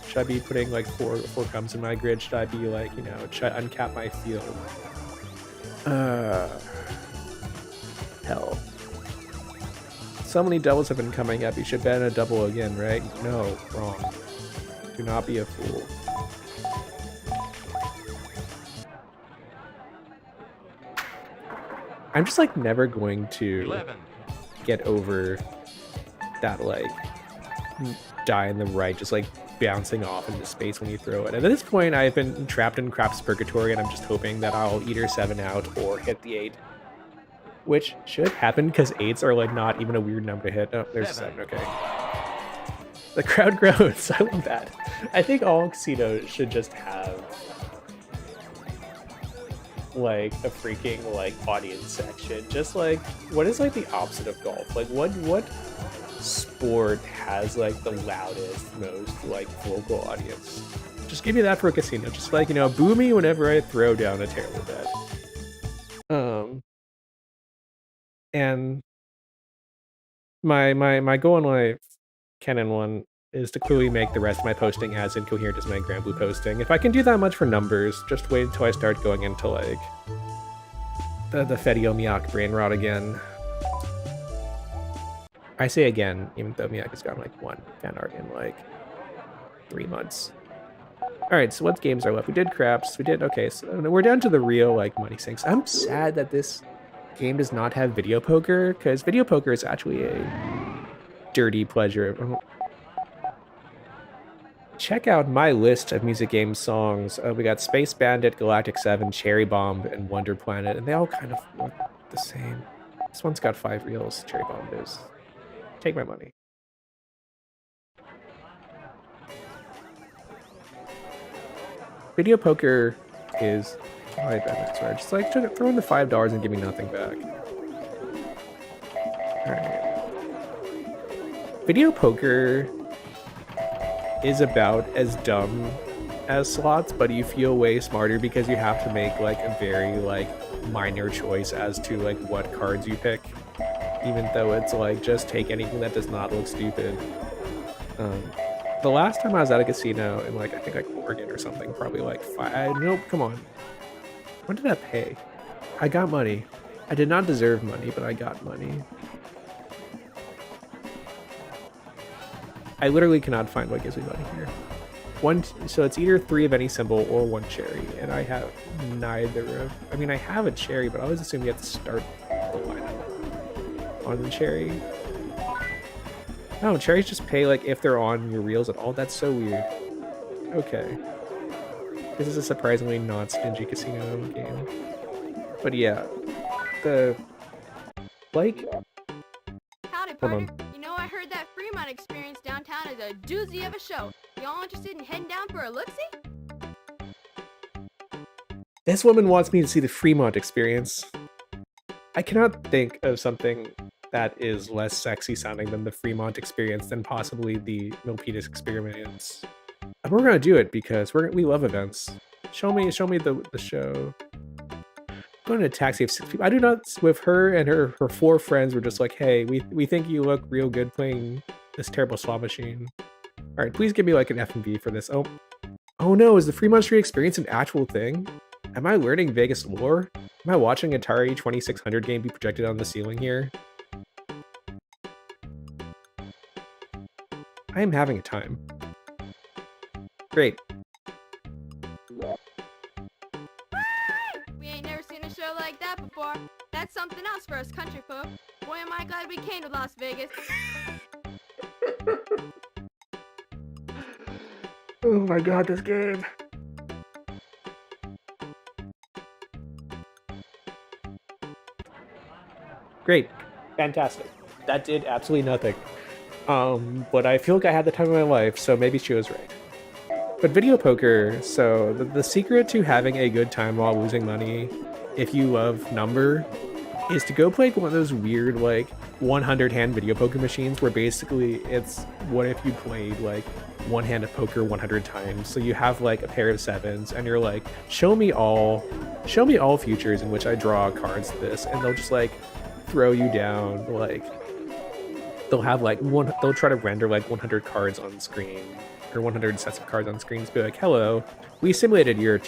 should I be putting like four comes in my grid? Should I be like, you know, should I uncap my field? Hell. So many doubles have been coming up. You should bet a double again, right? No, wrong. Do not be a fool. I'm just like never going to 11. get over that like die in the right, just like bouncing off into space when you throw it. And at this point, I've been trapped in Craps Purgatory, and I'm just hoping that I'll either 7 out or hit the 8, which should happen because 8s are like not even a weird number to hit. Oh, there's 7. Okay. The crowd grows. I love that. I think all casinos should just have like a freaking like audience section. Just like, what is like the opposite of golf? Like what sport has like the loudest, most like vocal audience? Just give me that for a casino. Just like, you know, boo me whenever I throw down a terrible bet. And my goal in life, Canon 1, is to clearly make the rest of my posting as incoherent as my Grand Blue posting. If I can do that much for numbers, just wait until I start going into like the Fetty Omiak brain rot again. I say again, even though Miak has gotten like 1 fan art in like 3 months. Alright, so what games are left? We did Craps, we did, okay, so we're down to the real like money sinks. I'm sad that this game does not have video poker, because video poker is actually a dirty pleasure. check out my list of music game songs. We got Space Bandit, Galactic 7, Cherry Bomb, and Wonder Planet, and they all kind of look the same. This one's got 5 reels. Cherry Bomb is. Take my money. Video poker is. I bet that's right. Just like throw in the $5 and give me nothing back. Alright. Video poker is about as dumb as slots, but you feel way smarter because you have to make like a very like minor choice as to like what cards you pick, even though it's like just take anything that does not look stupid. The last time I was at a casino in like I think like Oregon or something, probably like 5. Nope, come on. When did I pay? I got money. I did not deserve money, but I got money. I literally cannot find what gives me money here. So it's either 3 of any symbol or 1 cherry, and I have neither of. I mean, I have a cherry, but I always assume you have to start the lineup on the cherry. No, cherries just pay like if they're on your reels at all. That's so weird. Okay. This is a surprisingly not stingy casino game. But yeah, like. Howdy, Hold partner. on. You know, I heard that Fremont experience downtown is a doozy of a show. Y'all interested in heading down for a look-see? This woman wants me to see the Fremont experience. I cannot think of something that is less sexy sounding than the Fremont experience than possibly the Milpitas experience. And we're gonna do it because we love events. Show me the show. Going to a taxi of 6 people. I do not. With her and her 4 friends were just like, hey, we think you look real good playing this terrible slot machine. All right, please give me like an F&B for this. Oh no, is the Fremont Street experience an actual thing? Am I learning Vegas lore? Am I watching Atari 2600 game be projected on the ceiling here? I am having a time. Great. We ain't never seen a show like that before. That's something else for us country folk. Boy, am I glad we came to Las Vegas. Oh my god, this game. Great. Fantastic. That did absolutely nothing. But I feel like I had the time of my life, so maybe she was right. But video poker, so the secret to having a good time while losing money, if you love number, is to go play one of those weird, like, 100-hand video poker machines where basically it's what if you played, like, one hand of poker 100 times. So you have, like, a pair of 7s, and you're like, show me all futures in which I draw cards to this, and they'll just, like, throw you down, like, they'll have, like, they'll try to render, like, 100 cards on screen, or 100 sets of cards on screens, be like, hello, we simulated your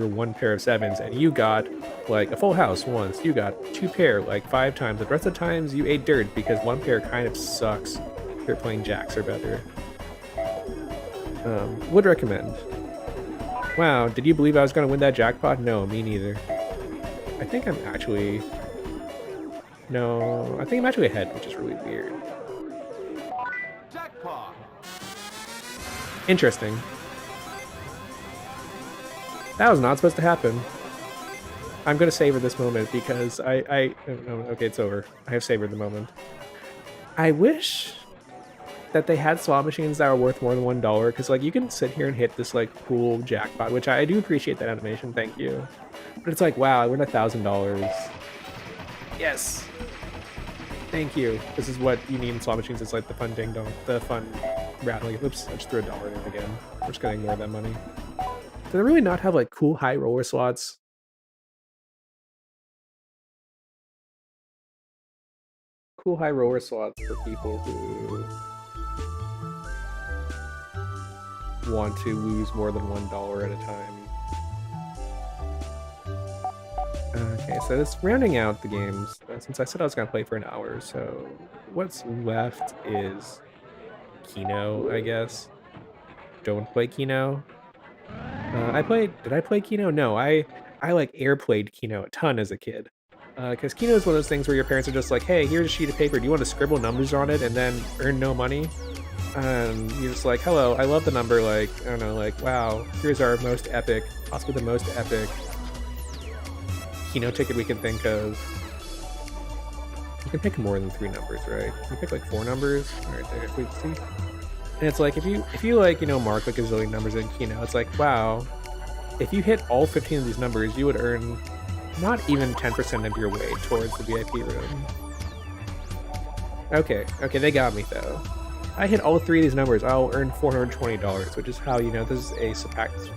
one pair of 7s, and you got like a full house once, you got 2 pair like 5 times, the rest of the times you ate dirt because 1 pair kind of sucks. You're playing jacks or better. Would recommend. Wow, did you believe I was gonna win that jackpot? No, me neither. I think I'm actually ahead, which is really weird. Jackpot! Interesting. That was not supposed to happen. I'm gonna savor this moment because okay, it's over. I have savored the moment. I wish that they had slot machines that were worth more than $1, because like you can sit here and hit this like cool jackpot, which I do appreciate that animation, thank you. But it's like, wow, I win $1,000. Yes. Thank you. This is what you need in slot machines. It's like the fun ding dong, the fun rattling. Oops, I just threw $1 in again. We're just gonna ignore that money. Do they really not have like cool high roller slots? Cool high roller slots for people who want to lose more than $1 at a time. Okay, so this rounding out the games, since I said I was gonna play for an hour, so what's left is Keno, I guess. Don't play Keno. Did I play Keno? No, I like airplayed Keno a ton as a kid. Because Keno is one of those things where your parents are just like, hey, here's a sheet of paper, do you want to scribble numbers on it and then earn no money? And you're just like, hello, I love the number, like, I don't know, like, wow, here's our most epic, possibly the most epic Keno ticket we can think of. You can pick more than 3 numbers, right? You can pick like 4 numbers. Alright, if we see. And it's like, if you like, mark like a zillion numbers in Keno, it's like, wow, if you hit all 15 of these numbers, you would earn not even 10% of your way towards the VIP room. Okay, they got me though. I hit all 3 of these numbers, I'll earn $420, which is how, this is a spectacular.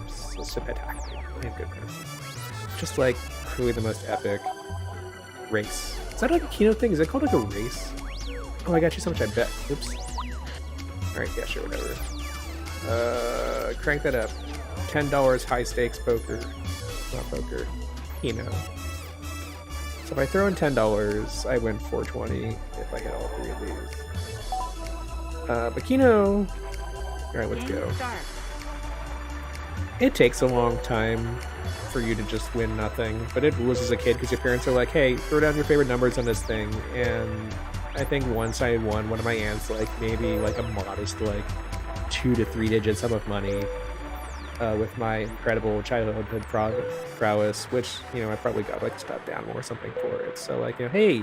Thank goodness. Just like, really the most epic race. Is that like a Keno thing? Is it called like a race? Oh, I got you so much, I bet. Oops. Alright, yeah, sure, whatever. Crank that up. $10 high stakes poker. Not poker. Keno. So if I throw in $10, I win $420 if I hit all 3 of these. But Keno... Alright, let's go. It takes a long time for you to just win nothing, but it rules as a kid because your parents are like, hey, throw down your favorite numbers on this thing, and I think once I won one of my aunts, like, maybe like a modest, like, 2 to 3 digit sum of money with my incredible childhood prowess, which, I probably got, like, a stuffed animal or something for it. So, like, hey,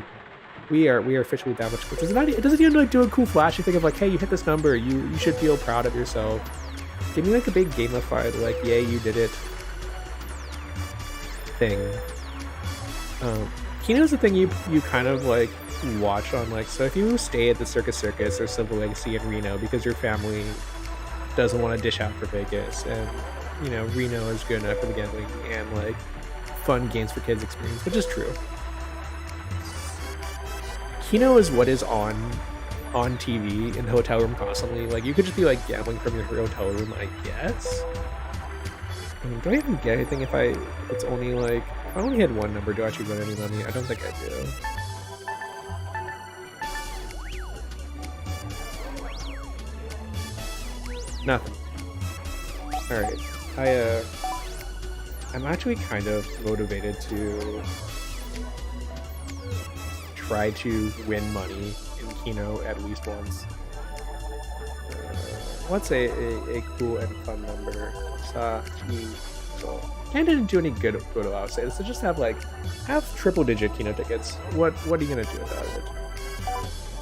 we are officially that much closer. It doesn't even, like, do a cool flashy thing of, like, hey, you hit this number, you should feel proud of yourself. Give me, like, a big gamified, like, yay, you did it thing. Keno's the thing you kind of, like, watch on, like, so if you stay at the Circus or Silver Legacy in Reno because your family doesn't want to dish out for Vegas, and Reno is good enough for the gambling and like fun games for kids experience, which is true. Keno is what is on TV in the hotel room constantly. Like, you could just be like gambling from your hotel room, I guess. Do I even get anything if it's only like, if I only had 1 number, do I actually win any money? I don't think I do. Nothing. Alright. I'm actually kind of motivated to try to win money in Keno at least once. What's a cool and fun number? Kinda didn't do any good I would say. So just have triple digit Keno tickets. What are you gonna do about it?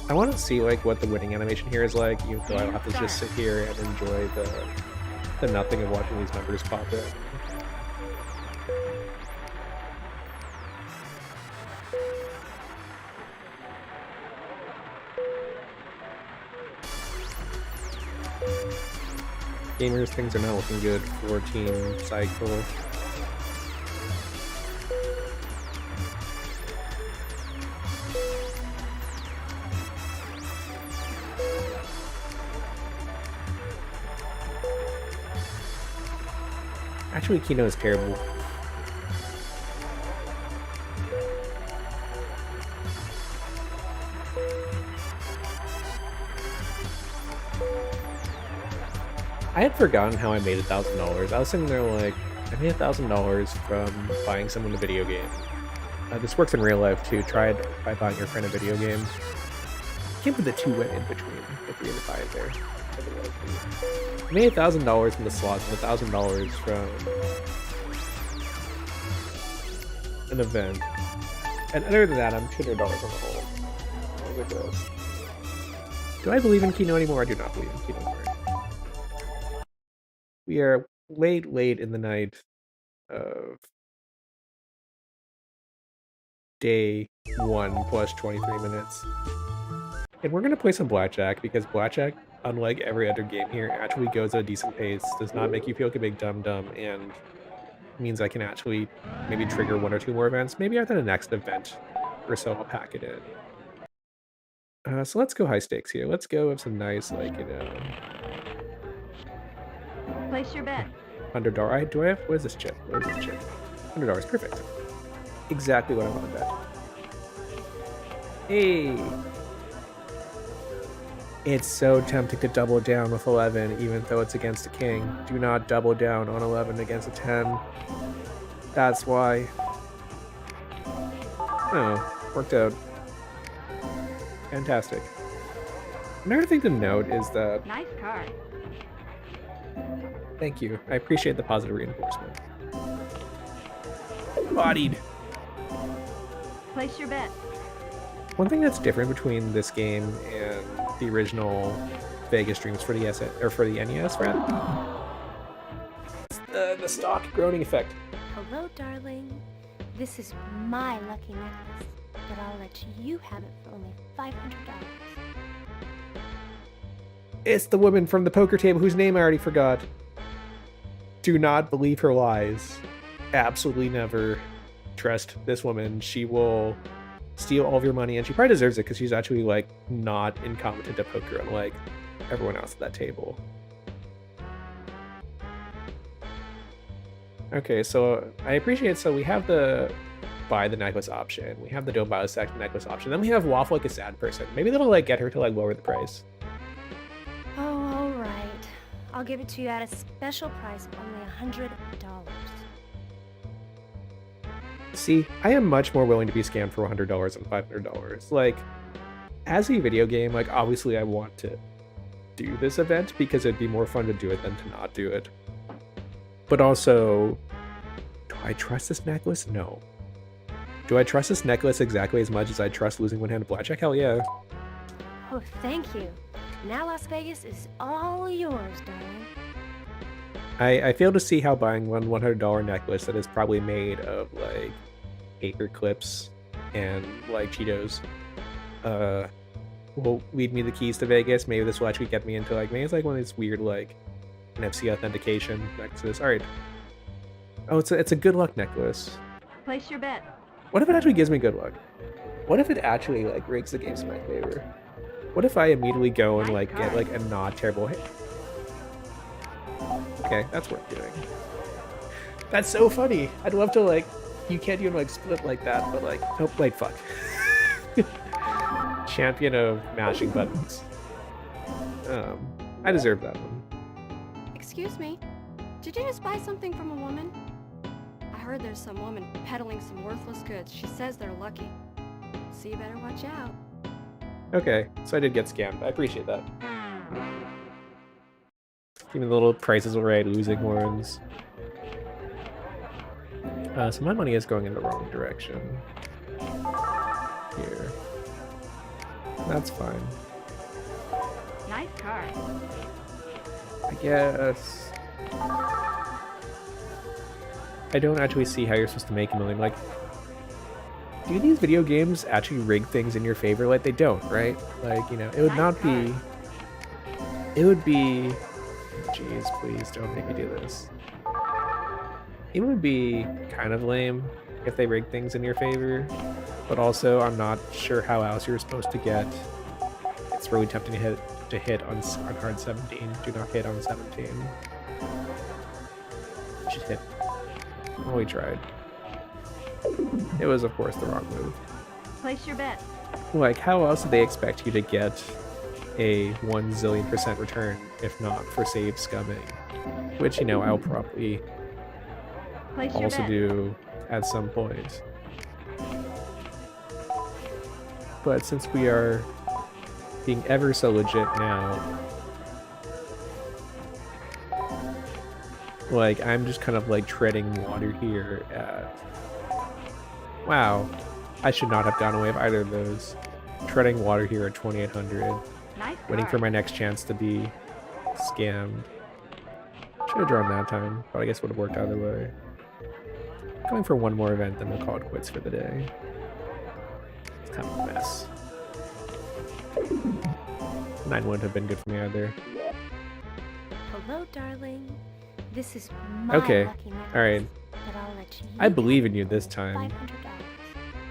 I want to see like what the winning animation here is like, even though I don't have to just sit here and enjoy the nothing of watching these numbers pop in. Gamers, things are not looking good for Team Cycle. Actually, Keno is terrible. I had forgotten how I made $1,000. I was sitting there like, I made $1,000 from buying someone a video game. This works in real life too. Try it by buying your friend a video game. I can't put the 2 went in between the 3 and the 5 there. I made $1,000 from the slots and $1,000 from an event. And other than that, I'm $200 on the whole. Do I believe in Keno anymore? I do not believe in Keno anymore. We are late in the night of day 1 plus 23 minutes. And we're going to play some blackjack, because blackjack, unlike every other game here, actually goes at a decent pace, does not make you feel like a big dum-dum, and means I can actually maybe trigger 1 or 2 more events. Maybe after the next event or so, I'll pack it in. So let's go high stakes here. Let's go with some nice, Place your bet. $100. Do I have? What is this chip? $100. Perfect. Exactly what I want to bet. Hey. It's so tempting to double down with 11, even though it's against a king. Do not double down on 11 against a 10. That's why. Oh, worked out. Fantastic. Another thing to note is that, Nice car. thank you, I appreciate the positive reinforcement. Bodied. Place your bet. One thing that's different between this game and the original Vegas Dreams for the for the NES, rather, the stock groaning effect. Hello, darling. This is my lucky necklace, but I'll let you have it for only $500. It's the woman from the poker table whose name I already forgot. Do not believe her lies. Absolutely never trust this woman. She will steal all of your money, and she probably deserves it because she's actually like not incompetent at poker, unlike everyone else at that table. Okay, so I appreciate. So we have the buy the necklace option. We have the don't buy the second necklace option. Then we have waffle like a sad person. Maybe that'll like get her to like lower the price. Oh, all right. I'll give it to you at a special price of only $100. See, I am much more willing to be scammed for $100 than $500. Like, as a video game, like obviously I want to do this event because it'd be more fun to do it than to not do it. But also, do I trust this necklace? No. Do I trust this necklace exactly as much as I trust losing one hand of blackjack? Hell yeah. Oh, thank you. Now Las Vegas is all yours, darling. I fail to see how buying one $100 necklace that is probably made of like paper clips and like Cheetos will lead me the keys to Vegas. Maybe this will actually get me into like, maybe it's like one of these weird like NFC authentication necklaces. All right. Oh, it's a good luck necklace. Place your bet. What if it actually gives me good luck? What if it actually like rigs the games in my favor? What if I immediately go and like get like a not terrible hit? Okay, that's worth doing. That's so funny. I'd love to like, you can't even like split like that, but like, oh wait, fuck. Champion of mashing buttons. I deserve that one. Excuse me, did you just buy something from a woman? I heard there's some woman peddling some worthless goods. She says they're lucky. So you better watch out. Okay, so I did get scammed. I appreciate that. Give me the little prices are right, losing ones. So my money is going in the wrong direction. Here. That's fine. Nice car. I guess. I don't actually see how you're supposed to make a million. Like, do these video games actually rig things in your favor? Like, they don't, right? Like, you know, it would not be. It would be. Jeez, please don't make me do this. It would be kind of lame if they rig things in your favor, but also I'm not sure how else you're supposed to get. It's really tempting to hit on hard 17. Do not hit on 17. Should hit. Oh, we tried. It was, of course, the wrong move. Place your bet. Like, how else did they expect you to get a 1 zillion% return if not for save scumming? Which, you know, I'll probably Place your also bet. do at some point. But since we are being ever so legit now, like, I'm just kind of like treading water here at... Wow, I should not have gone away of either of those. Treading water here at 2800, Nice waiting car. for my next chance to be scammed. Should have drawn that time, but I guess would have worked either way. Going for one more event, then we'll call it quits for the day. It's kind of a mess. 9 wouldn't have been good for me either. Hello, darling. This is my Okay, lucky necklace, alright. but I'll let you I believe in you this time. $500.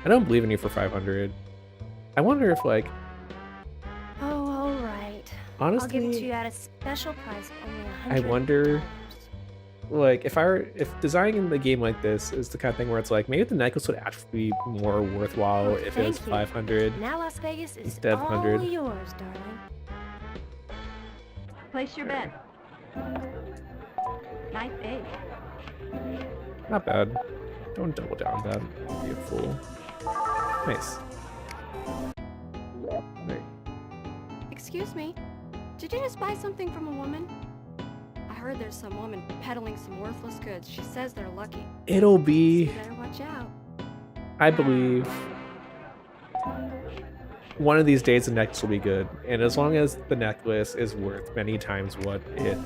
I don't believe in you for 500. I wonder if, like, Oh, all right. I'll give it to honestly, you at a special price of only $100. I wonder, like, if designing the game like this is the kind of thing where it's like, maybe the necklace would actually be more worthwhile Oh, if it was thank you. 500. Now Las Vegas is Instead of all 100. yours, darling. Place your bet. Nice ace. Not bad. Don't double down that. Be a fool. Nice. Right. Excuse me. Did you just buy something from a woman? I heard there's some woman peddling some worthless goods. She says they're lucky. It'll So be, you better watch out. I believe, one of these days the necklace will be good. And as long as the necklace is worth many times what it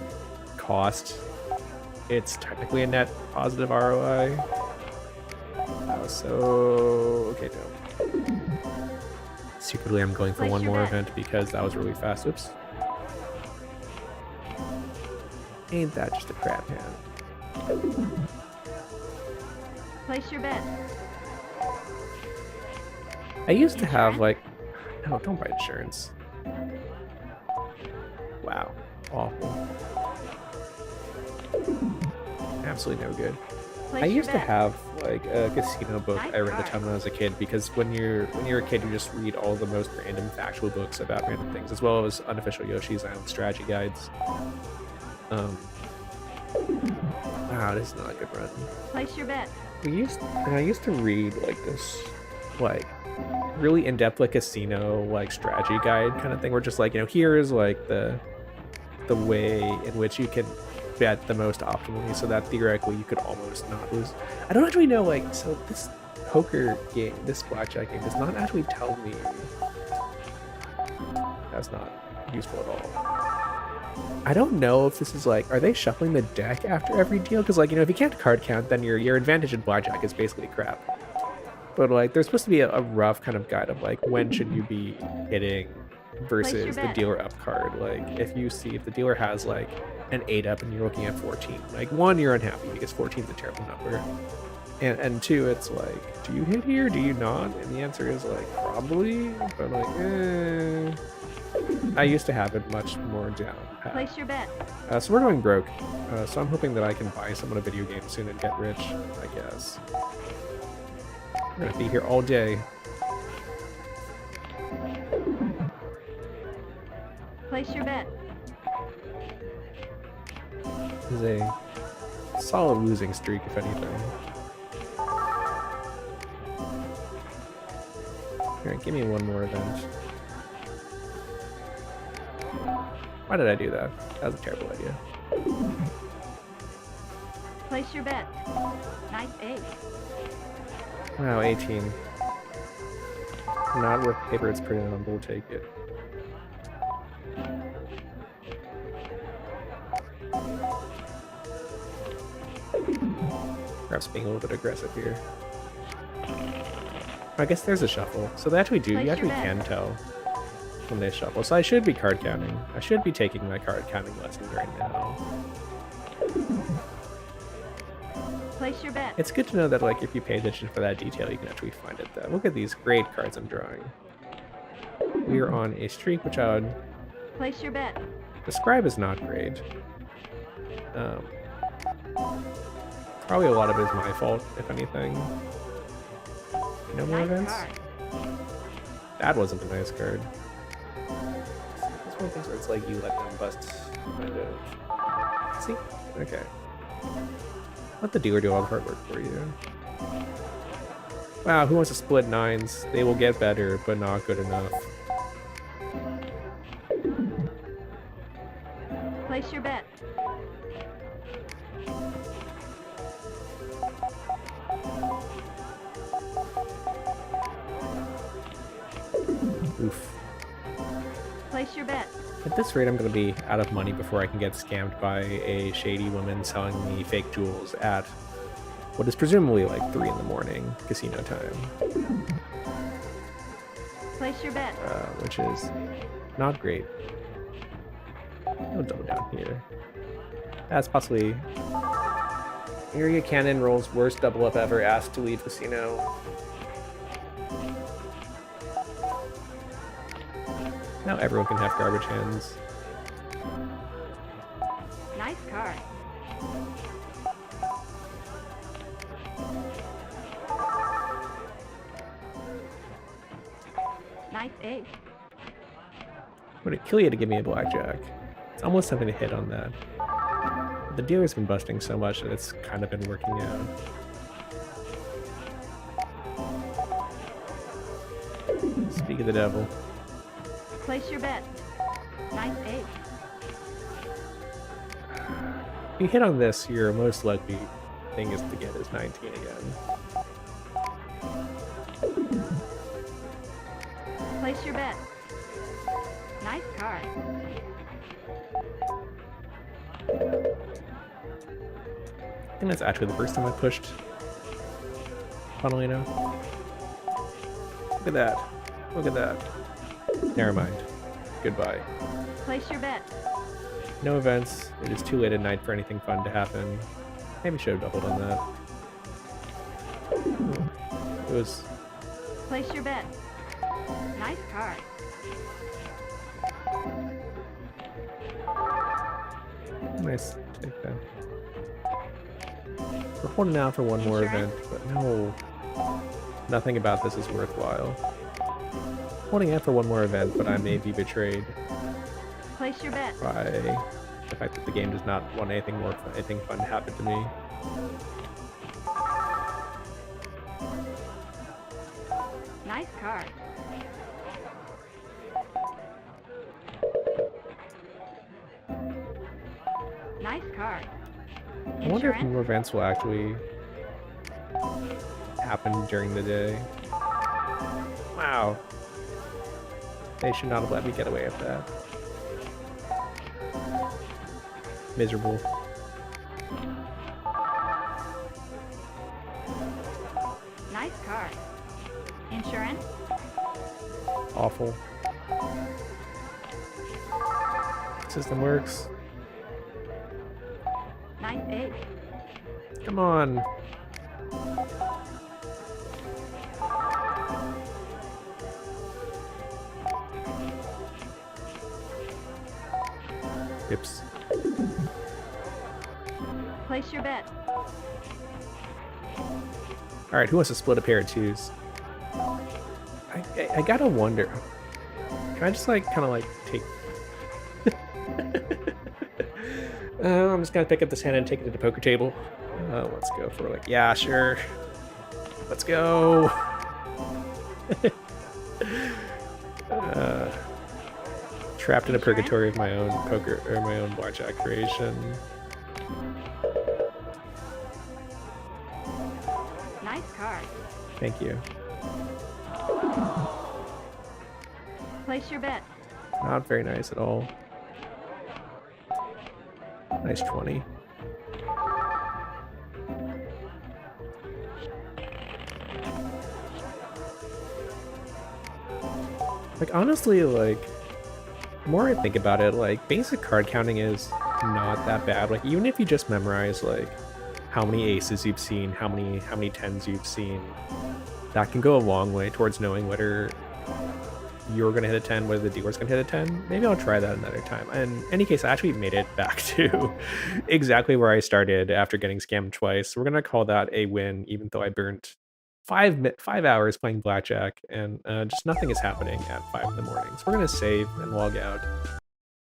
cost, it's technically a net positive ROI. Okay, no. Secretly, I'm going for Place one your more bet. event because that was really fast. Oops. Ain't that just a crap hand? Place your bet. I used to have like, no, don't buy insurance. Wow, awful. Absolutely no good. Place I your used to bet. have like a casino book Nice I read the card. time when I was a kid, because when you're a kid, you just read all the most random factual books about random things, as well as unofficial Yoshi's Island strategy guides. Wow, this is not a good run. Place your bet. I used to read like this, like really in-depth like casino like strategy guide kind of thing, where just like, here is like the way in which you can bet the most optimally, so that theoretically you could almost not lose. I don't actually know, like, so this poker game, this blackjack game does not actually tell me. That's not useful at all. I don't know if this is like, are they shuffling the deck after every deal? Because like, if you can't card count, then your advantage in blackjack is basically crap. But like, there's supposed to be a rough kind of guide of like, when should you be hitting versus the bet. dealer up card. Like, if the dealer has like an 8 up and you're looking at 14, like, 1, you're unhappy because 14 is a terrible number, and 2, it's like, do you hit here, do you not? And the answer is like, probably, but like, I used to have it much more down pat. Place your bet. So we're going broke, so I'm hoping that I can buy someone a video game soon and get rich, I guess. We're gonna be here all day. Place your bet. This is a solid losing streak, if anything. Alright, give me one more event. Why did I do that? That was a terrible idea. Place your bet. Nice ace. Wow, 18. Not worth the paper it's printed on, but we'll take it. Perhaps being a little bit aggressive here. I guess there's a shuffle. So they actually do, Place you your actually bet. can tell when they shuffle. So I should be card counting. I should be taking my card counting lessons right now. Place your bet. It's good to know that, like, if you pay attention for that detail, you can actually find it though. Look at these great cards I'm drawing. We are on a streak, which I would Place your bet. describe as not great. Probably a lot of it is my fault, if anything. No more Nice events? card. That wasn't a nice card. It's one of those things where it's like you let them bust. Kind of. See? Okay. Let the dealer do all the hard work for you. Wow, who wants to split 9s? They will get better, but not good enough. Place your bet. Oof. Place your bet. At this rate, I'm going to be out of money before I can get scammed by a shady woman selling me fake jewels at what is presumably like 3 in the morning casino time, Place your bet. which is not great. No double down here. That's possibly Area Cannon rolls worst double up ever, asked to leave casino. Now everyone can have garbage hands. Nice card. Nice ace. Would it kill you to give me a blackjack? It's almost something to hit on that. The dealer's been busting so much that it's kind of been working out. Speak of the devil. Place your bet. Nice ace. If you hit on this, your most likely thing is to get is 19 again. Place your bet. Nice card. I think that's actually the first time I pushed. Funnily enough. Look at that. Look at that. Never mind. Goodbye. Place your bet. No events. It is too late at night for anything fun to happen. Maybe should have doubled on that. It was... Place your bet. Nice card. Nice. Take that. We're holding out for one more event, but no. Nothing about this is worthwhile. Holding out for one more event, but I may be betrayed Place your bet. by the fact that the game does not want anything fun to happen to me. Nice card. Nice card. I wonder if Insurance? more events will actually happen during the day. Wow. They should not have let me get away with that. Miserable. Nice card. Insurance? Awful. System works. Nice ace. Come on. Oops. Place your bet. Alright, who wants to split a pair of twos? I gotta wonder. Can I just like kind of like take... I'm just gonna pick up this hand and take it to the poker table. Let's go for like, yeah, sure. Let's go. Trapped in a purgatory of my own poker or my own blackjack creation. Nice card. Thank you. Place your bet. Not very nice at all. Nice 20. Like, honestly, like, the more I think about it, like, basic card counting is not that bad. Like, even if you just memorize, like, how many aces you've seen, how many tens you've seen, that can go a long way towards knowing whether you're going to hit a 10, whether the dealer's going to hit a 10. Maybe I'll try that another time. In any case, I actually made it back to exactly where I started after getting scammed twice. We're going to call that a win, even though I burnt 5 hours playing blackjack, and just nothing is happening at 5 in the morning. So we're going to save and log out.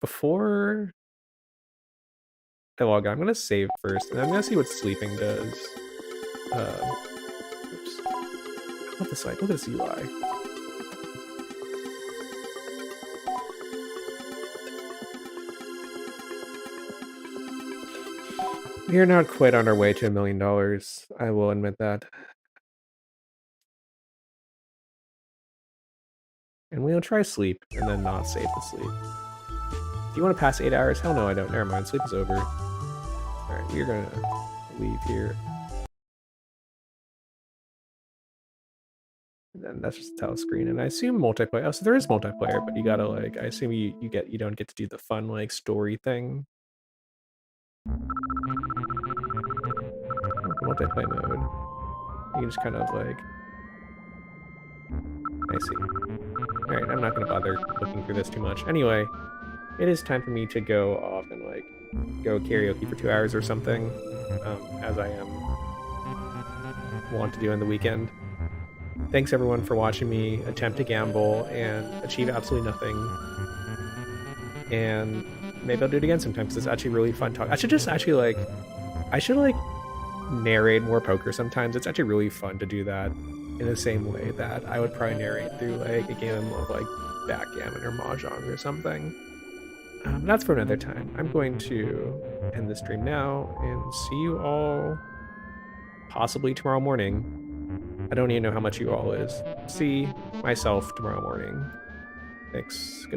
Before I log out, I'm going to save first, and I'm going to see what sleeping does. Oops. I love this, like, look at this UI. We are not quite on our way to $1 million. I will admit that. And we'll try sleep and then not save the sleep. Do you want to pass 8 hours? Hell no, I don't. Never mind. Sleep is over. Alright, we're gonna leave here. And then that's just a tell screen. And I assume multiplayer. Oh, so there is multiplayer, but you gotta like, I assume you don't get to do the fun like story thing. Multiplayer mode. You can just kind of like... I see. Alright, I'm not gonna bother looking through this too much. Anyway, it is time for me to go off and like go karaoke for 2 hours or something, as I want to do on the weekend. Thanks everyone for watching me attempt to gamble and achieve absolutely nothing. And maybe I'll do it again sometime because it's actually really fun talk. I should narrate more poker sometimes. It's actually really fun to do that in the same way that I would probably narrate through like a game of like backgammon or mahjong or something. That's for another time. I'm going to end the stream now and see you all possibly tomorrow morning. I don't even know how much you all is. See myself tomorrow morning. Thanks. Goodbye.